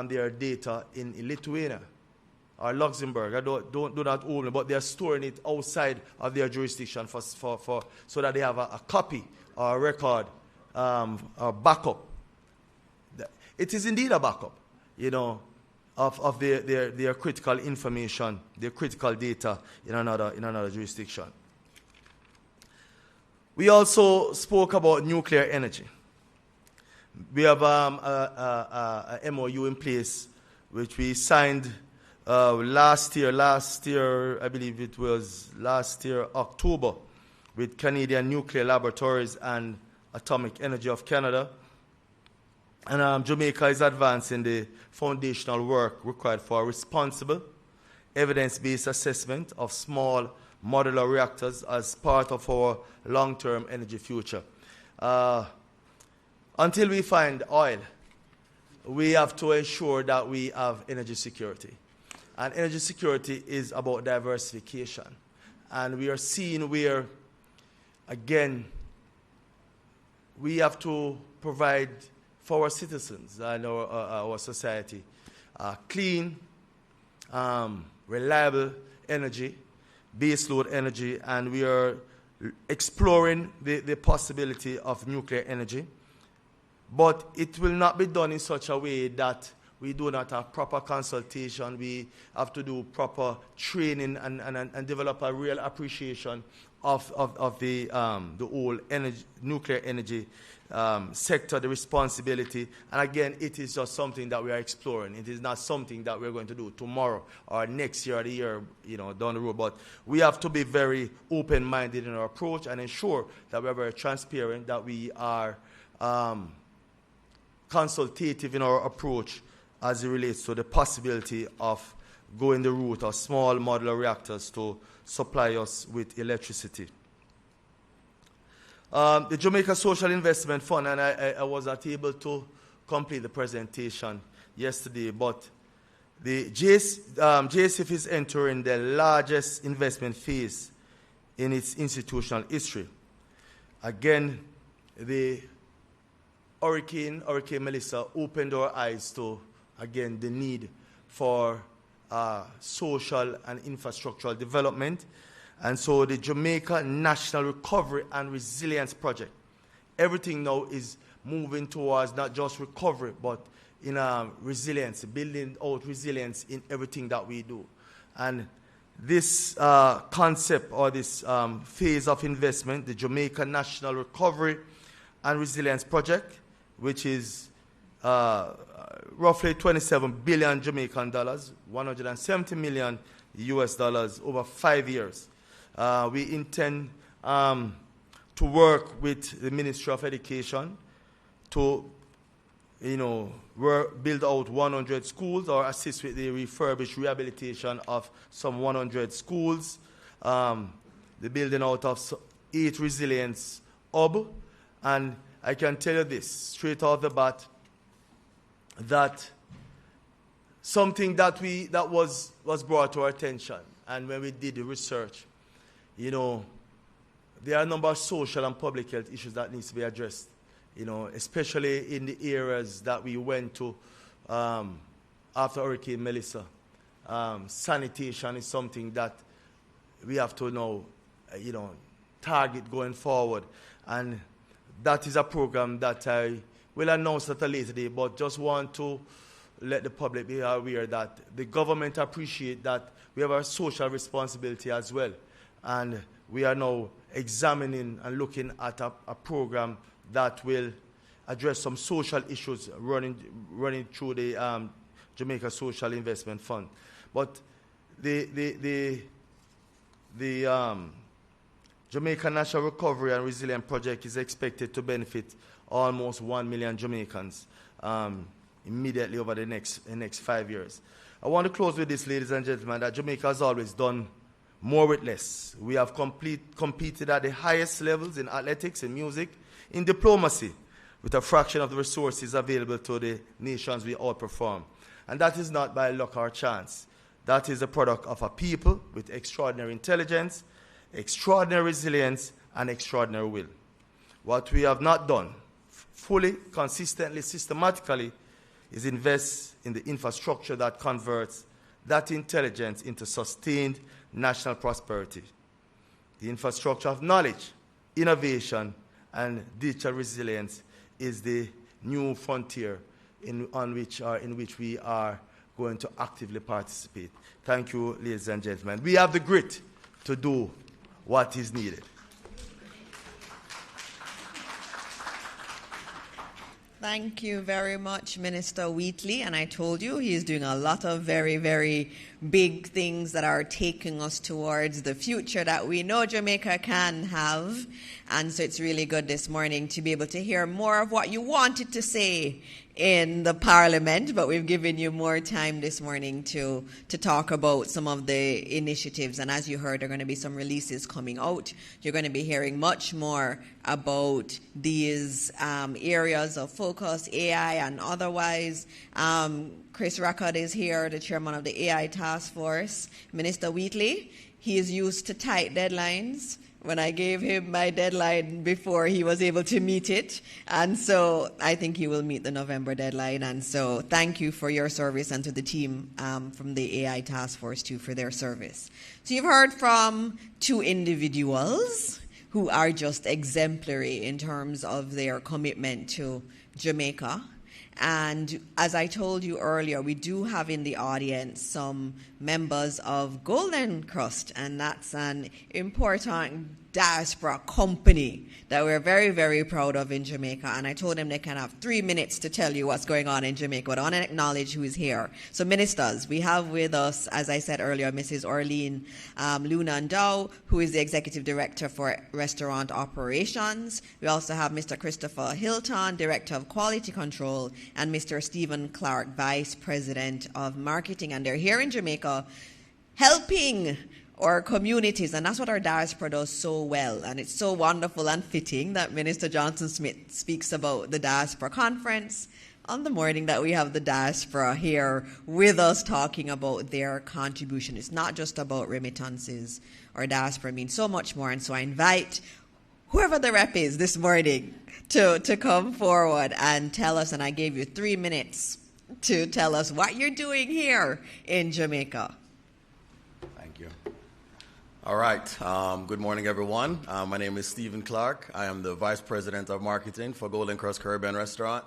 Speaker 3: their data in Lithuania or Luxembourg. I don't do that only, but they are storing it outside of their jurisdiction so that they have a copy or a record, a backup. It is indeed a backup, you know, of their critical information, their critical data in another jurisdiction. We also spoke about nuclear energy. We have a MOU in place, which we signed last year, I believe it was last year, October, with Canadian Nuclear Laboratories and Atomic Energy of Canada. And Jamaica is advancing the foundational work required for a responsible, evidence-based assessment of small modular reactors as part of our long-term energy future. Until we find oil, we have to ensure that we have energy security. And energy security is about diversification. And we are seeing where, again, we have to provide for our citizens and our society clean, reliable energy, baseload energy, and we are exploring the possibility of nuclear energy. But it will not be done in such a way that we do not have proper consultation. We have to do proper training and develop a real appreciation of the whole nuclear energy sector, the responsibility. And again, it is just something that we are exploring. It is not something that we're going to do tomorrow or next year or the year, down the road. But we have to be very open-minded in our approach and ensure that we're very transparent, that we are consultative in our approach as it relates to the possibility of going the route of small modular reactors to supply us with electricity. The Jamaica Social Investment Fund, and I was not able to complete the presentation yesterday, but the JSIF is entering the largest investment phase in its institutional history. Again, the Hurricane Melissa opened our eyes to, again, the need for social and infrastructural development. And so the Jamaica National Recovery and Resilience Project, everything now is moving towards not just recovery, but in resilience, building out resilience in everything that we do. And this concept or this phase of investment, the Jamaica National Recovery and Resilience Project, which is roughly 27 billion Jamaican dollars, 170 million US dollars over 5 years. We intend to work with the Ministry of Education to, build out 100 schools or assist with the refurbished rehabilitation of some 100 schools, the building out of 8 resilience hub. And I can tell you this, straight off the bat, that something that was brought to our attention, and when we did the research, there are a number of social and public health issues that needs to be addressed, especially in the areas that we went to after Hurricane Melissa. Sanitation is something that we have to now, target going forward. And that is a program that I will announce at a later date, but just want to let the public be aware that the government appreciate that we have a social responsibility as well. And we are now examining and looking at a program that will address some social issues running through the Jamaica Social Investment Fund. But the Jamaica National Recovery and Resilience Project is expected to benefit almost 1 million Jamaicans immediately over the next 5 years. I want to close with this, ladies and gentlemen, that Jamaica has always done more with less. We have competed at the highest levels in athletics, in music, in diplomacy, with a fraction of the resources available to the nations we outperform. And that is not by luck or chance. That is a product of a people with extraordinary intelligence, extraordinary resilience, and extraordinary will. What we have not done fully, consistently, systematically is invest in the infrastructure that converts that intelligence into sustained national prosperity. The infrastructure of knowledge, innovation, and digital resilience is the new frontier in which we are going to actively participate. Thank you, ladies and gentlemen. We have the grit to do what is needed.
Speaker 1: Thank you very much, Minister Wheatley. And I told you he's doing a lot of very, very big things that are taking us towards the future that we know Jamaica can have. And so it's really good this morning to be able to hear more of what you wanted to say in the Parliament, but we've given you more time this morning to talk about some of the initiatives. And as you heard, there are going to be some releases coming out. You're going to be hearing much more about these areas of focus, AI and otherwise. Chris Rackard is here, the chairman of the AI task force. Minister Wheatley, he is used to tight deadlines. When I gave him my deadline before, he was able to meet it. And so I think he will meet the November deadline. And so thank you for your service, and to the team from the AI task force too for their service. So you've heard from two individuals who are just exemplary in terms of their commitment to Jamaica. And as I told you earlier, we do have in the audience some members of Golden Crust, and that's an important diaspora company that we're very, very proud of in Jamaica. And I told them they can have 3 minutes to tell you what's going on in Jamaica, but I want to acknowledge who is here. So ministers, we have with us, as I said earlier, Mrs. Orlean Luna Ndow, who is the Executive Director for Restaurant Operations. We also have Mr. Christopher Hilton, Director of Quality Control, and Mr. Stephen Clark, Vice President of Marketing. And they're here in Jamaica helping our communities, and that's what our diaspora does so well. And it's so wonderful and fitting that Minister Johnson Smith speaks about the Diaspora Conference on the morning that we have the diaspora here with us talking about their contribution. It's not just about remittances. Our diaspora means so much more. And so I invite whoever the rep is this morning to come forward and tell us, and I gave you 3 minutes to tell us what you're doing here in Jamaica.
Speaker 4: Thank you. All right. Good morning, everyone. My name is Stephen Clark. I am the Vice President of Marketing for Golden Crust Caribbean Restaurant,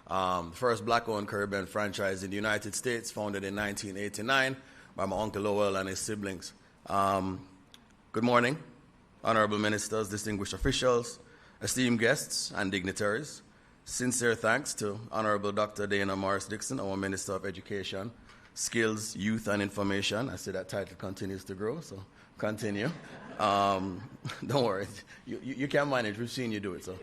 Speaker 4: the first black-owned Caribbean franchise in the United States, founded in 1989 by my Uncle Lowell and his siblings. Good morning, honorable ministers, distinguished officials, esteemed guests, and dignitaries. Sincere thanks to Honorable Dr. Dana Morris Dixon, our Minister of Education, Skills, Youth, and Information. I see that title continues to grow, so continue. Don't worry. You can manage. We've seen you do it, so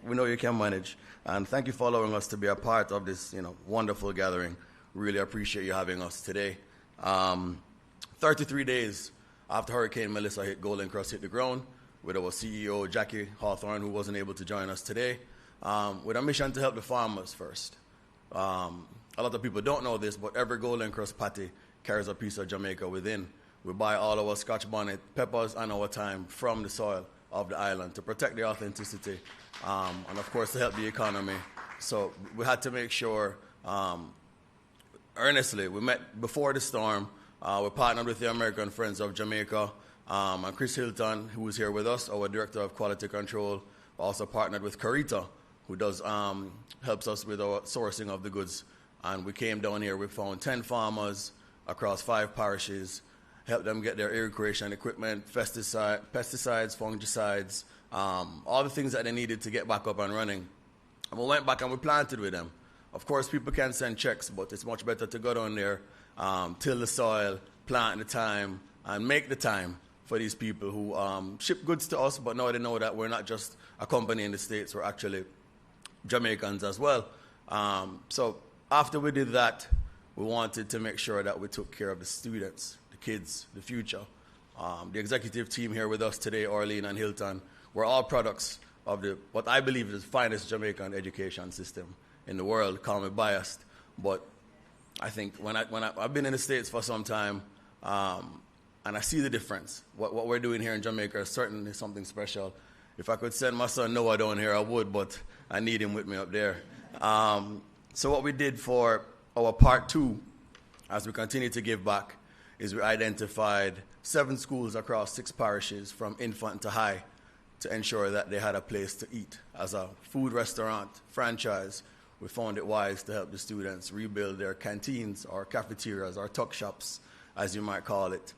Speaker 4: we know you can manage. And thank you for allowing us to be a part of this wonderful gathering. Really appreciate you having us today. 33 days after Hurricane Melissa hit, Golden Crust hit the ground, with our CEO, Jackie Hawthorne, who wasn't able to join us today, with a mission to help the farmers first. A lot of people don't know this, but every Golden Crust patty carries a piece of Jamaica within. We buy all our Scotch bonnet, peppers, and our thyme from the soil of the island to protect the authenticity and, of course, to help the economy. So we had to make sure, earnestly, we met before the storm. We partnered with the American Friends of Jamaica, and Chris Hilton, who is here with us, our Director of Quality Control, also partnered with Carita, who does helps us with our sourcing of the goods. And we came down here, we found 10 farmers across 5 parishes, helped them get their irrigation equipment, pesticides, fungicides, all the things that they needed to get back up and running. And we went back and we planted with them. Of course, people can send checks, but it's much better to go down there, till the soil, plant the thyme, and make the time for these people who ship goods to us, but now they know that we're not just a company in the States, we're actually Jamaicans as well. So after we did that, we wanted to make sure that we took care of the students, the kids, the future. The executive team here with us today, Orlean and Hilton, we're all products of what I believe is the finest Jamaican education system in the world. Call me biased, but I think when I've been in the States for some time, and I see the difference. What we're doing here in Jamaica is certainly something special. If I could send my son Noah down here, I would, but I need him with me up there. So what we did for our part 2, as we continue to give back, is we identified 7 schools across 6 parishes from infant to high to ensure that they had a place to eat. As a food restaurant franchise, we found it wise to help the students rebuild their canteens or cafeterias or tuck shops, as you might call it.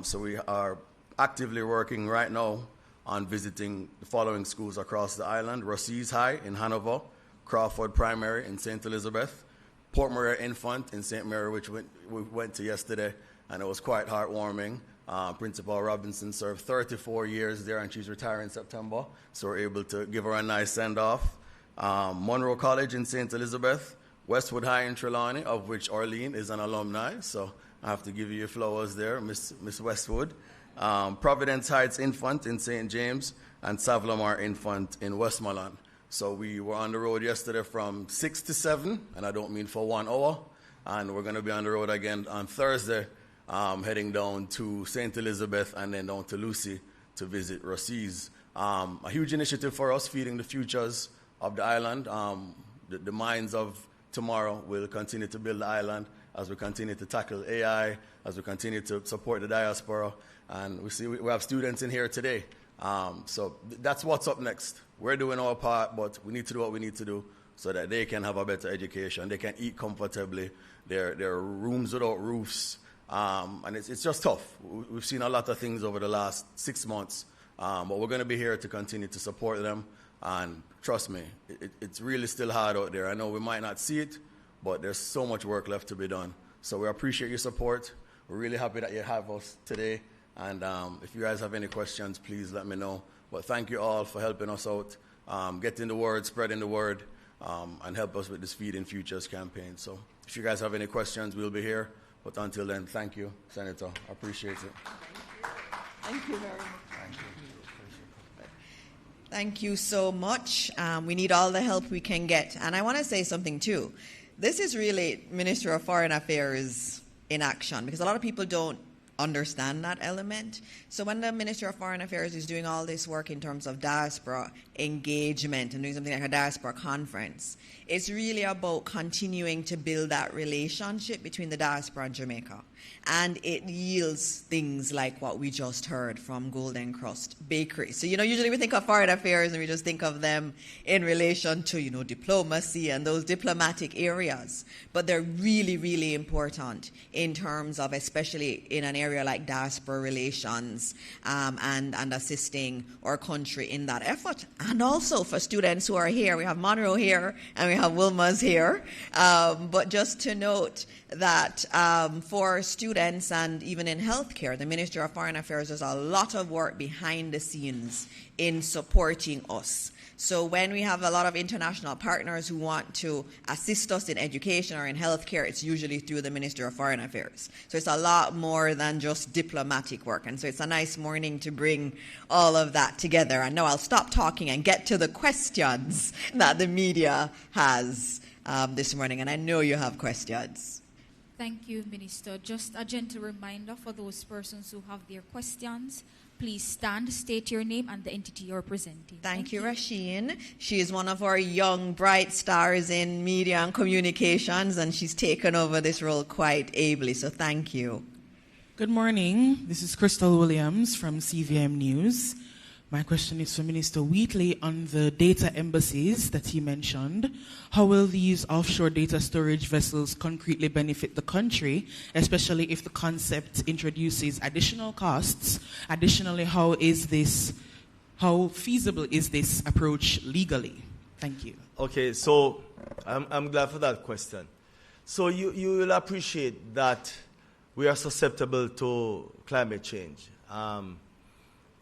Speaker 4: So we are actively working right now on visiting the following schools across the island: Rossies High in Hanover, Crawford Primary in St. Elizabeth, Port Maria Infant in St. Mary, which we went to yesterday, and it was quite heartwarming. Principal Robinson served 34 years there, and she's retiring in September, so we're able to give her a nice send-off. Monroe College in St. Elizabeth, Westwood High in Trelawney, of which Orlean is an alumni, so I have to give you your flowers there, Miss Westwood. Providence Heights Infant in St. James, and Savlamar Infant in Westmoreland. So we were on the road yesterday from 6 to 7, and I don't mean for 1 hour, and we're going to be on the road again on Thursday, heading down to St. Elizabeth and then down to Lucy to visit Rossies. A huge initiative for us, feeding the futures of the island. The minds of tomorrow will continue to build the island as we continue to tackle AI, as we continue to support the diaspora. And we have students in here today. So that's what's up next. We're doing our part, but we need to do what we need to do so that they can have a better education, they can eat comfortably, their rooms without roofs, and it's just tough. We've seen a lot of things over the last 6 months, but we're going to be here to continue to support them, and trust me, it's really still hard out there. I know we might not see it, but there's so much work left to be done. So we appreciate your support. We're really happy that you have us today, and if you guys have any questions, please let me know. But thank you all for helping us out, getting the word, spreading the word, and help us with this Feeding Futures campaign. So if you guys have any questions, we'll be here. But until then, thank you, Senator. I appreciate it.
Speaker 1: Thank you very much. Thank you so much. We need all the help we can get. And I want to say something, too. This is really Minister of Foreign Affairs in action, because a lot of people don't understand that element. So when the Minister of Foreign Affairs is doing all this work in terms of diaspora engagement and doing something like a diaspora conference, it's really about continuing to build that relationship between the diaspora and Jamaica. And it yields things like what we just heard from Golden Crust Bakery. So, usually we think of foreign affairs and we just think of them in relation to, diplomacy and those diplomatic areas. But they're really, really important in terms of, especially in an area like diaspora relations, and assisting our country in that effort. And also for students who are here, we have Monroe here and we have Wilma's here. But just to note that for students and even in healthcare, the Ministry of Foreign Affairs does a lot of work behind the scenes in supporting us. So when we have a lot of international partners who want to assist us in education or in healthcare, it's usually through the Ministry of Foreign Affairs. So it's a lot more than just diplomatic work. And so it's a nice morning to bring all of that together. And now I'll stop talking and get to the questions that the media has this morning. And I know you have questions.
Speaker 5: Thank you, Minister. Just a gentle reminder for those persons who have their questions. Please stand, state your name and the entity you're representing.
Speaker 1: Thank you, Rasheen. She is one of our young, bright stars in media and communications, and she's taken over this role quite ably, so thank you.
Speaker 6: Good morning. This is Crystal Williams from CVM News. My question is for Minister Wheatley on the data embassies that he mentioned. How will these offshore data storage vessels concretely benefit the country, especially if the concept introduces additional costs? Additionally, how feasible is this approach legally? Thank you. Okay,
Speaker 3: so I'm glad for that question. So you will appreciate that we are susceptible to climate change.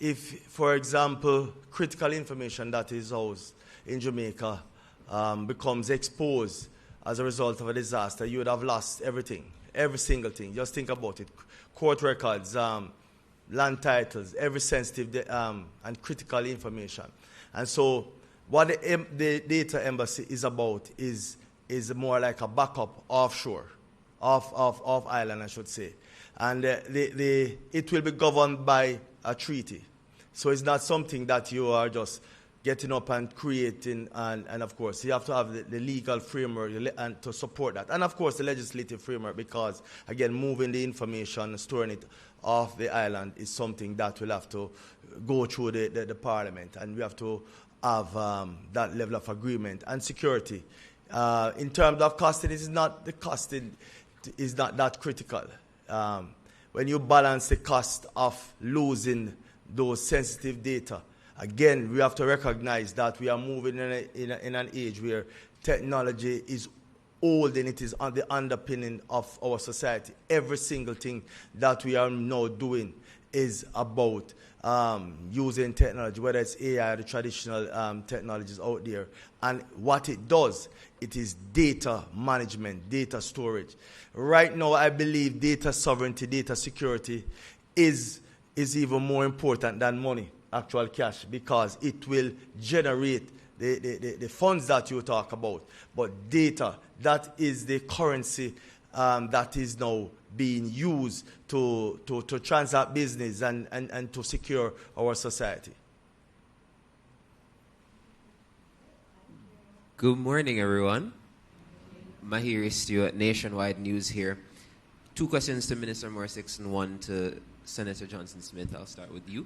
Speaker 3: If, for example, critical information that is housed in Jamaica becomes exposed as a result of a disaster, you would have lost everything, every single thing. Just think about it. Court records, land titles, every sensitive and critical information. And so what the data embassy is about is more like a backup offshore, off island, I should say. And it will be governed by a treaty. So it's not something that you are just getting up and creating, and of course, you have to have the legal framework and to support that. And of course, the legislative framework, because, again, moving the information, storing it off the island is something that will have to go through the parliament, and we have to have that level of agreement and security. In terms of costing, the costing is not that critical. When you balance the cost of losing those sensitive data, again, we have to recognize that we are moving in an age where technology is old and it is on the underpinning of our society. Every single thing that we are now doing is about using technology, whether it's AI or the traditional technologies out there. And what it does, it is data management, data storage. Right now, I believe data sovereignty, data security is even more important than money, actual cash, because it will generate the funds that you talk about. But data, that is the currency that is now being used to transact business and to secure our society.
Speaker 7: Good morning, everyone. Mahir Stewart, Nationwide News here. Two questions to Minister Morsix and one to Senator Johnson-Smith, I'll start with you.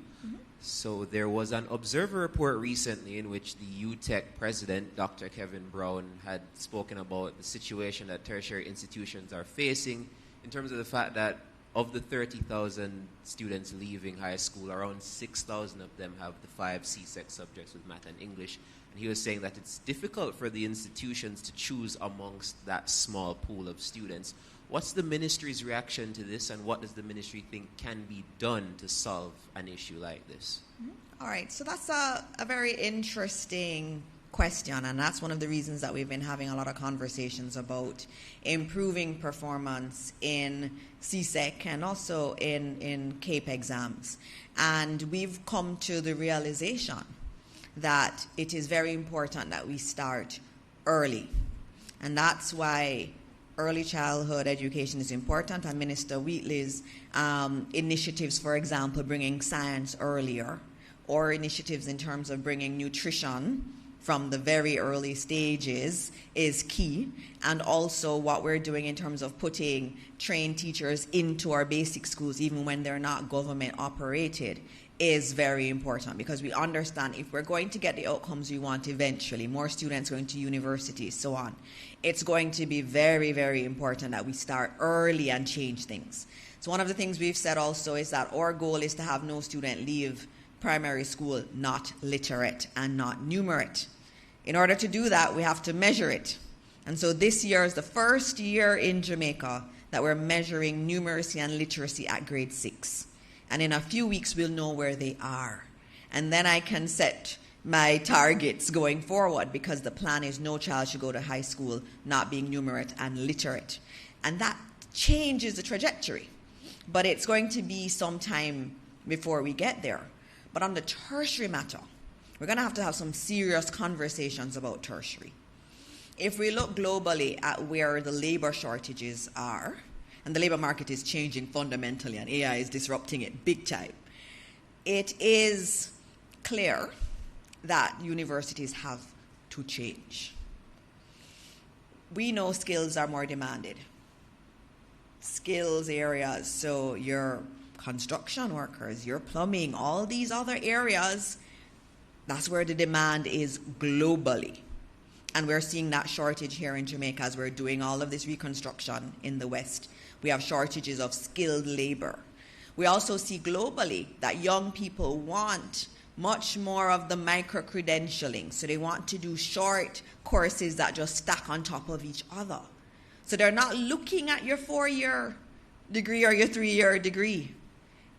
Speaker 7: So there was an Observer report recently in which the UTEC president, Dr. Kevin Brown, had spoken about the situation that tertiary institutions are facing in terms of the fact that of the 30,000 students leaving high school, around 6,000 of them have the 5 CSEC subjects with math and English. And he was saying that it's difficult for the institutions to choose amongst that small pool of students. What's the ministry's reaction to this, and what does the ministry think can be done to solve an issue like this?
Speaker 1: All right, so that's a very interesting question, and that's one of the reasons that we've been having a lot of conversations about improving performance in CSEC and also in CAPE exams. And we've come to the realization that it is very important that we start early. And that's why early childhood education is important, and Minister Wheatley's initiatives, for example, bringing science earlier, or initiatives in terms of bringing nutrition from the very early stages is key. And also what we're doing in terms of putting trained teachers into our basic schools, even when they're not government operated, is very important, because we understand if we're going to get the outcomes we want eventually, more students going to universities, so on, it's going to be very, very important that we start early and change things. So one of the things we've said also is that our goal is to have no student leave primary school not literate and not numerate. In order to do that, we have to measure it. And so this year is the first year in Jamaica that we're measuring numeracy and literacy at grade 6. And in a few weeks, we'll know where they are. And then I can set my targets going forward, because the plan is no child should go to high school not being numerate and literate. And that changes the trajectory. But it's going to be some time before we get there. But on the tertiary matter, we're going to have some serious conversations about tertiary. If we look globally at where the labor shortages are, and the labor market is changing fundamentally, and AI is disrupting it big time, it is clear that universities have to change. We know skills are more demanded. Skills areas, so your construction workers, your plumbing, all these other areas, that's where the demand is globally. And we're seeing that shortage here in Jamaica as we're doing all of this reconstruction in the West. We have shortages of skilled labor. We also see globally that young people want much more of the micro-credentialing. So they want to do short courses that just stack on top of each other. So they're not looking at your 4-year degree or your 3-year degree.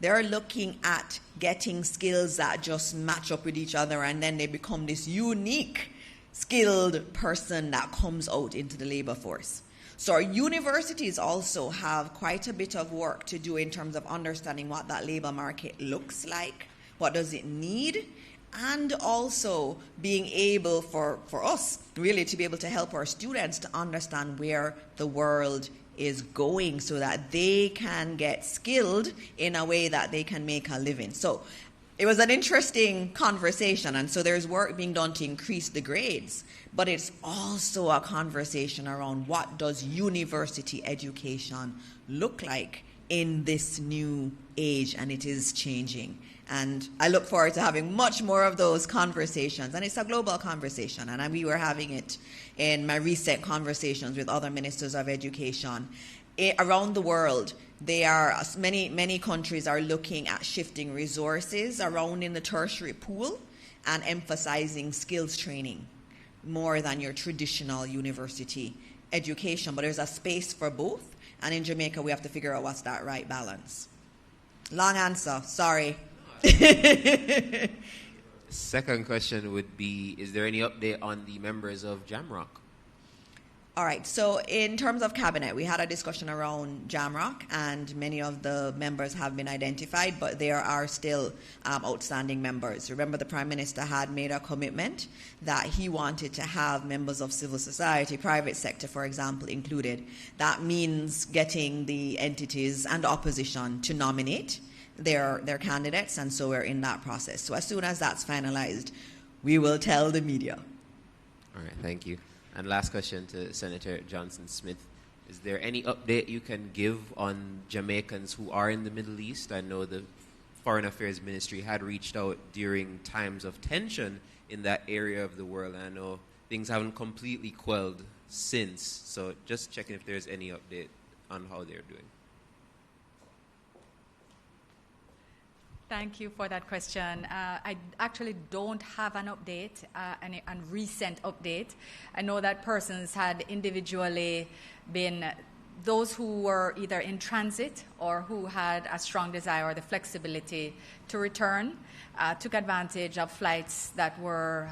Speaker 1: They're looking at getting skills that just match up with each other, and then they become this unique skilled person that comes out into the labor force. So our universities also have quite a bit of work to do in terms of understanding what that labor market looks like, what does it need, and also being able for us really to be able to help our students to understand where the world is going so that they can get skilled in a way that they can make a living. So it was an interesting conversation, and so there's work being done to increase the grades, but it's also a conversation around what does university education look like in this new age, and it is changing. And I look forward to having much more of those conversations, and it's a global conversation, and we were having it in my recent conversations with other ministers of education. Around the world, many countries are looking at shifting resources around in the tertiary pool and emphasizing skills training more than your traditional university education. But there's a space for both, and in Jamaica we have to figure out what's that right balance. Long answer, sorry.
Speaker 7: Second question would be, is there any update on the members of Jamrock?
Speaker 1: All right, so in terms of cabinet, we had a discussion around Jamrock, and many of the members have been identified, but there are still outstanding members. Remember, the Prime Minister had made a commitment that he wanted to have members of civil society, private sector, for example, included. That means getting the entities and the opposition to nominate their candidates, and so we're in that process. So as soon as that's finalized, we will tell the media.
Speaker 7: All right, thank you. And last question to Senator Johnson-Smith. Is there any update you can give on Jamaicans who are in the Middle East? I know the Foreign Affairs Ministry had reached out during times of tension in that area of the world. I know things haven't completely quelled since, so just checking if there's any update on how they're doing.
Speaker 2: Thank you for that question. I actually don't have an update, a recent update. I know that persons had individually been those who were either in transit or who had a strong desire or the flexibility to return, took advantage of flights that were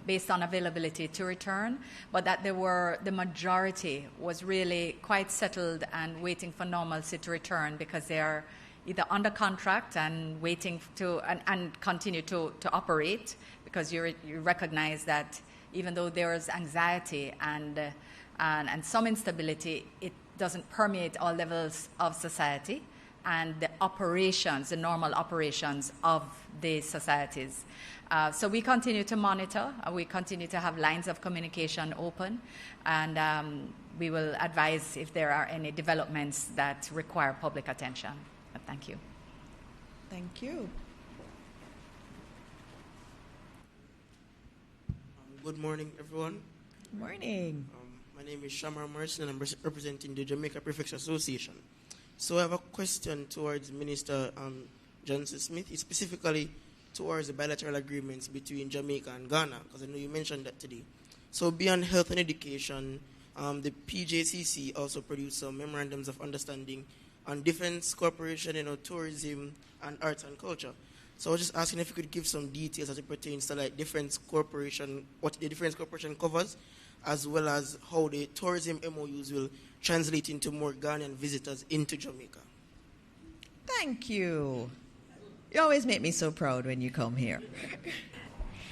Speaker 2: based on availability to return, but that the majority was really quite settled and waiting for normalcy to return because they are either under contract and waiting to and continue to operate, because you recognize that even though there is anxiety and some instability, it doesn't permeate all levels of society and the operations, the normal operations of the societies. So we continue to monitor. We continue to have lines of communication open, and we will advise if there are any developments that require public attention. Thank you.
Speaker 1: Thank you.
Speaker 8: Good morning, everyone.
Speaker 1: Good morning.
Speaker 8: My name is Shamar Morrison, and I'm representing the Jamaica Prefects Association. So I have a question towards Minister Johnson Smith, specifically towards the bilateral agreements between Jamaica and Ghana, because I know you mentioned that today. So beyond health and education, the PJCC also produced some memorandums of understanding on defense cooperation, tourism, and arts and culture. So I was just asking if you could give some details as it pertains to like defense cooperation, what the defense cooperation covers, as well as how the tourism MOUs will translate into more Ghanaian visitors into Jamaica.
Speaker 1: Thank you. You always make me so proud when you come here.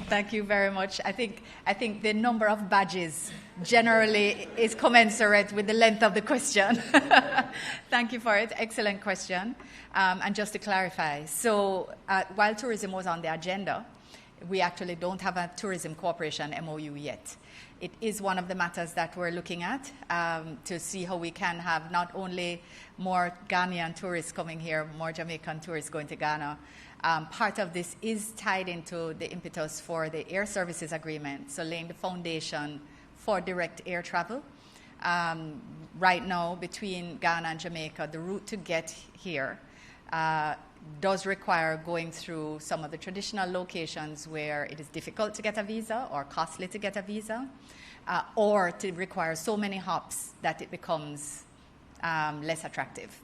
Speaker 2: Thank you very much. I think the number of badges generally is commensurate with the length of the question. Thank you for it. Excellent question. And just to clarify, so while tourism was on the agenda, we actually don't have a tourism cooperation MOU yet. It is one of the matters that we're looking at to see how we can have not only more Ghanaian tourists coming here, more Jamaican tourists going to Ghana. Part of this is tied into the impetus for the air services agreement, so laying the foundation for direct air travel. Right now, between Ghana and Jamaica, the route to get here does require going through some of the traditional locations where it is difficult to get a visa or costly to get a visa, or to require so many hops that it becomes less attractive.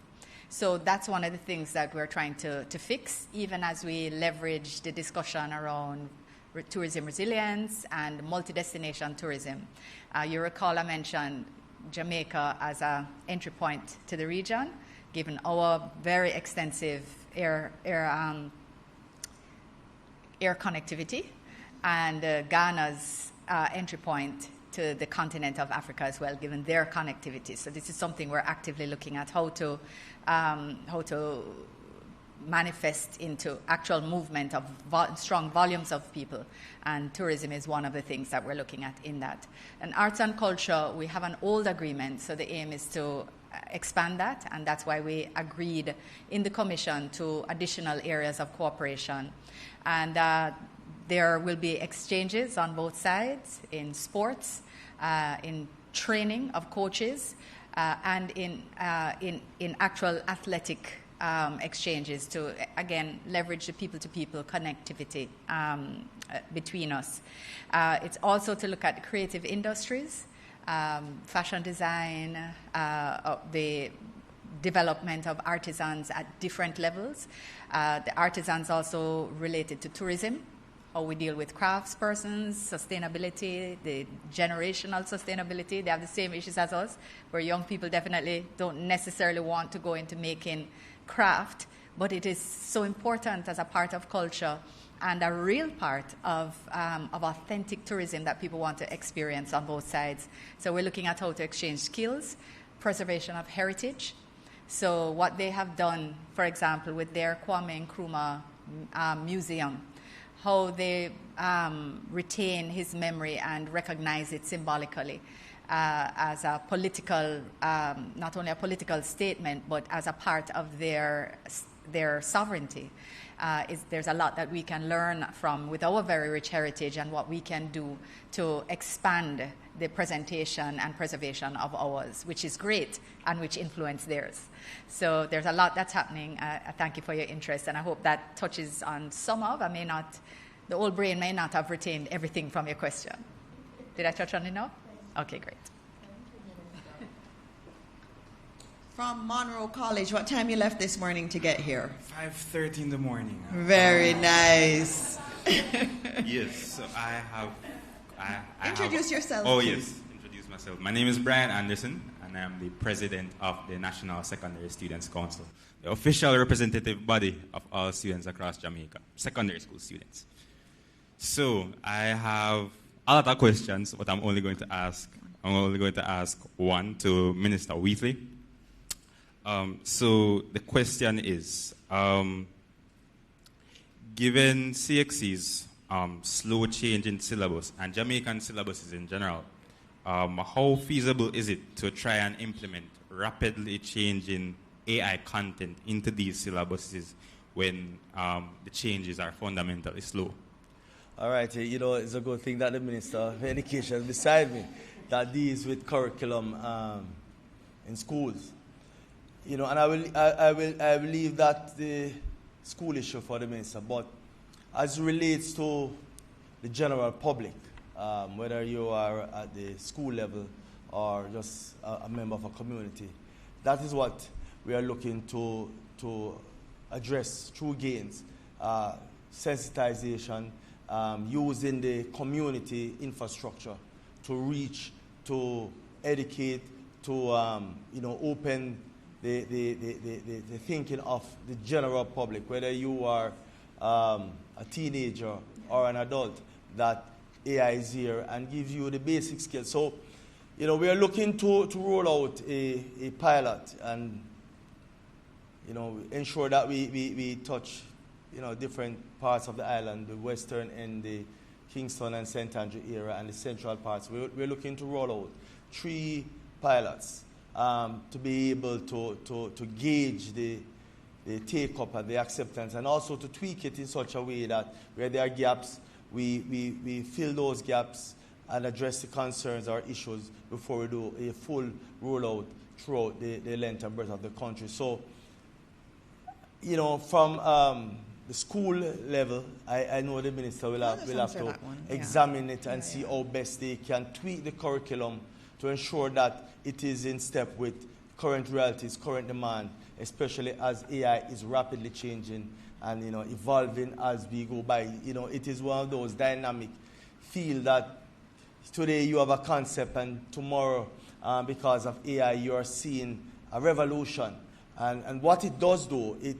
Speaker 2: So that's one of the things that we're trying to fix, even as we leverage the discussion around tourism resilience and multi-destination tourism. You recall I mentioned Jamaica as an entry point to the region, given our very extensive air connectivity, and Ghana's entry point to the continent of Africa as well, given their connectivity. So this is something we're actively looking at, how to manifest into actual movement of strong volumes of people. And tourism is one of the things that we're looking at in that. And arts and culture, we have an old agreement, so the aim is to expand that, and that's why we agreed in the Commission to additional areas of cooperation. And there will be exchanges on both sides in sports, in training of coaches, and in actual athletic exchanges to, again, leverage the people-to-people connectivity between us. It's also to look at creative industries, fashion design, the development of artisans at different levels. The artisans also related to tourism, how we deal with craftspersons, sustainability, the generational sustainability. They have the same issues as us, where young people definitely don't necessarily want to go into making craft, but it is so important as a part of culture and a real part of authentic tourism that people want to experience on both sides. So we're looking at how to exchange skills, preservation of heritage. So what they have done, for example, with their Kwame Nkrumah museum, how they retain his memory and recognize it symbolically. as a political, not only a political statement, but as a part of their sovereignty. There's a lot that we can learn from with our very rich heritage and what we can do to expand the presentation and preservation of ours, which is great and which influence theirs. So there's a lot that's happening. I thank you for your interest, and I hope that touches on some of, the old brain may not have retained everything from your question. Did I touch on enough? Okay, great.
Speaker 1: From Monroe College, what time you left this morning to get here?
Speaker 9: 5:30 in the morning.
Speaker 1: Very nice.
Speaker 9: Yes, so I
Speaker 1: Introduce yourself.
Speaker 9: Oh,
Speaker 1: please.
Speaker 9: yes, introduce myself. My name is Brian Anderson, and I am the president of the National Secondary Students Council, the official representative body of all students across Jamaica, secondary school students. So I have a lot of questions, but I'm only going to ask one to Minister Wheatley. So the question is, given CXC's slow change in syllabus and Jamaican syllabuses in general, how feasible is it to try and implement rapidly changing AI content into these syllabuses when the changes are fundamentally slow?
Speaker 3: All right, it's a good thing that the Minister of Education is beside me that deals with curriculum in schools. And I will leave that the school issue for the Minister, but as it relates to the general public, whether you are at the school level or just a member of a community, that is what we are looking to address through gains, sensitization, using the community infrastructure to reach, to educate, to open the thinking of the general public, whether you are a teenager or an adult, that AI is here and gives you the basic skills. So, we are looking to roll out a pilot and, ensure that we touch, different parts of the island, the western and the Kingston and St. Andrew area and the central parts. We're looking to roll out 3 pilots to be able to gauge the take-up and the acceptance, and also to tweak it in such a way that where there are gaps, we fill those gaps and address the concerns or issues before we do a full rollout throughout the length and breadth of the country. So, from the school level, I know the Minister will have to examine it and see how best they can tweak the curriculum to ensure that it is in step with current realities, current demand, especially as AI is rapidly changing and evolving as we go by. It is one of those dynamic fields that today you have a concept and tomorrow, because of AI, you are seeing a revolution. And what it does do, it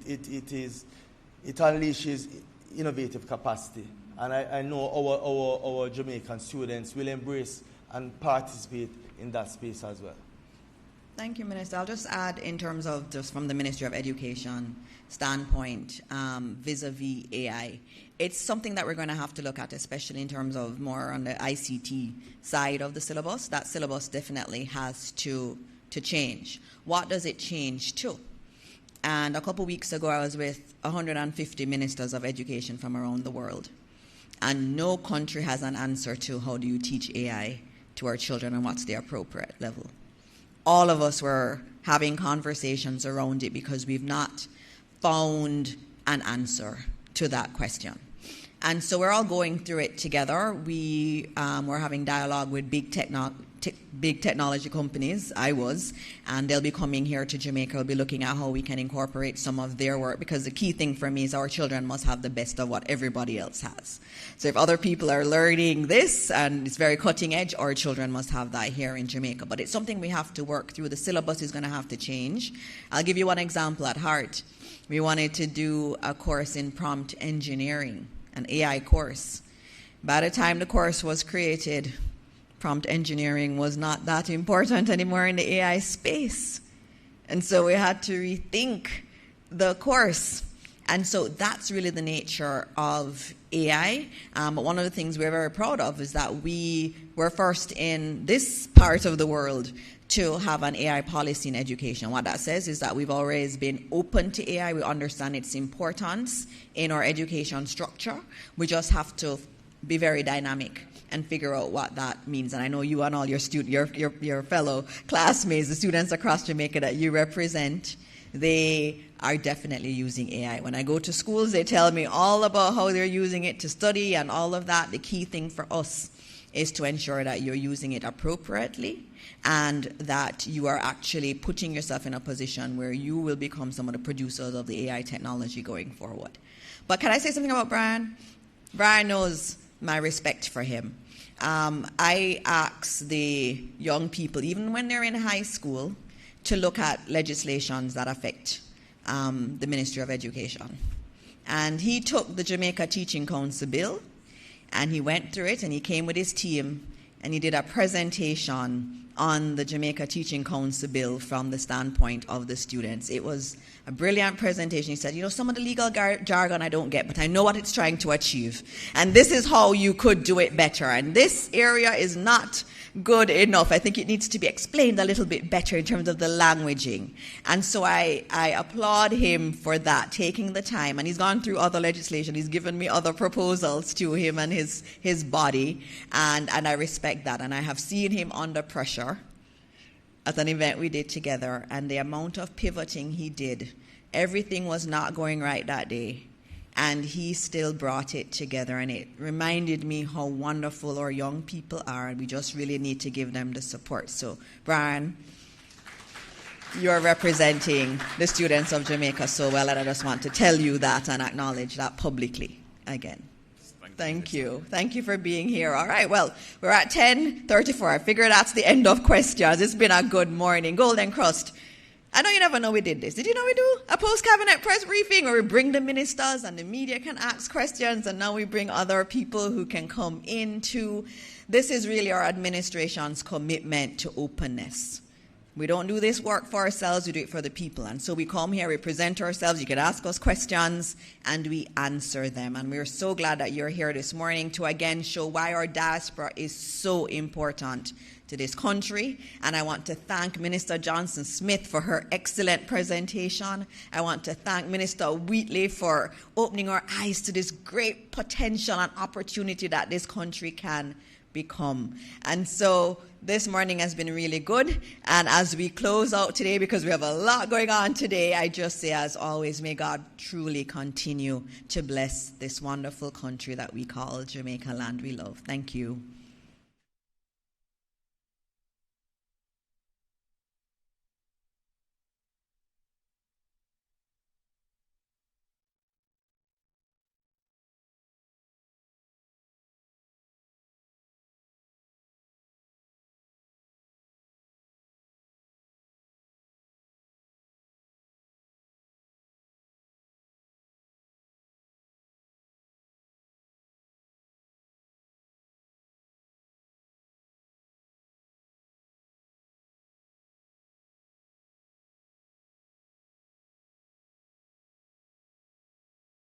Speaker 3: unleashes innovative capacity. And I know our Jamaican students will embrace and participate in that space as well.
Speaker 1: Thank you, Minister. I'll just add in terms of just from the Ministry of Education standpoint, vis-a-vis AI. It's something that we're going to have to look at, especially in terms of more on the ICT side of the syllabus. That syllabus definitely has to change. What does it change to? And a couple weeks ago, I was with 150 ministers of education from around the world. And no country has an answer to how do you teach AI to our children and what's the appropriate level. All of us were having conversations around it because we've not found an answer to that question. And so we're all going through it together. We're having dialogue with big technology companies, and they'll be coming here to Jamaica. We'll be looking at how we can incorporate some of their work, because the key thing for me is our children must have the best of what everybody else has. So if other people are learning this and it's very cutting edge, our children must have that here in Jamaica. But it's something we have to work through. The syllabus is going to have to change. I'll give you one example at heart. We wanted to do a course in prompt engineering, an AI course. By the time the course was created, prompt engineering was not that important anymore in the AI space. And so we had to rethink the course. And so that's really the nature of AI. But one of the things we're very proud of is that we were first in this part of the world to have an AI policy in education. What that says is that we've always been open to AI. We understand its importance in our education structure. We just have to be very dynamic and figure out what that means. And I know you and all your fellow classmates, the students across Jamaica that you represent, they are definitely using AI. When I go to schools, they tell me all about how they're using it to study and all of that. The key thing for us is to ensure that you're using it appropriately and that you are actually putting yourself in a position where you will become some of the producers of the AI technology going forward. But can I say something about Brian? Brian knows my respect for him. I ask the young people, even when they're in high school, to look at legislations that affect the Ministry of Education. And he took the Jamaica Teaching Council bill, and he went through it, and he came with his team, and he did a presentation on the Jamaica Teaching Council bill from the standpoint of the students. It was a brilliant presentation. He said, you know, some of the legal jargon I don't get, but I know what it's trying to achieve. And this is how you could do it better. And this area is not good enough. I think it needs to be explained a little bit better in terms of the languaging. And so I applaud him for that, taking the time. And he's gone through other legislation. He's given me other proposals to him and his body. And I respect that. And I have seen him under pressure at an event we did together. And the amount of pivoting he did, everything was not going right that day. And he still brought it together, and it reminded me how wonderful our young people are, and we just really need to give them the support. So, Brian, you're representing the students of Jamaica so well, and I just want to tell you that and acknowledge that publicly again. Thank you. Thank you for being here. All right, well, we're at 10:34. I figure that's the end of questions. It's been a good morning. Golden Crust. I know you never know we did this. Did you know we do a post-cabinet press briefing where we bring the ministers and the media can ask questions, and now we bring other people who can come in too. This is really our administration's commitment to openness. We don't do this work for ourselves, we do it for the people. And so we come here, we present ourselves, you can ask us questions, and we answer them. And we're so glad that you're here this morning to again show why our diaspora is so important to this country. And I want to thank Minister Johnson Smith for her excellent presentation. I want to thank Minister Wheatley for opening our eyes to this great potential and opportunity that this country can become. And so this morning has been really good. And as we close out today, because we have a lot going on today, I just say, as always, may God truly continue to bless this wonderful country that we call Jamaica land we love. Thank you.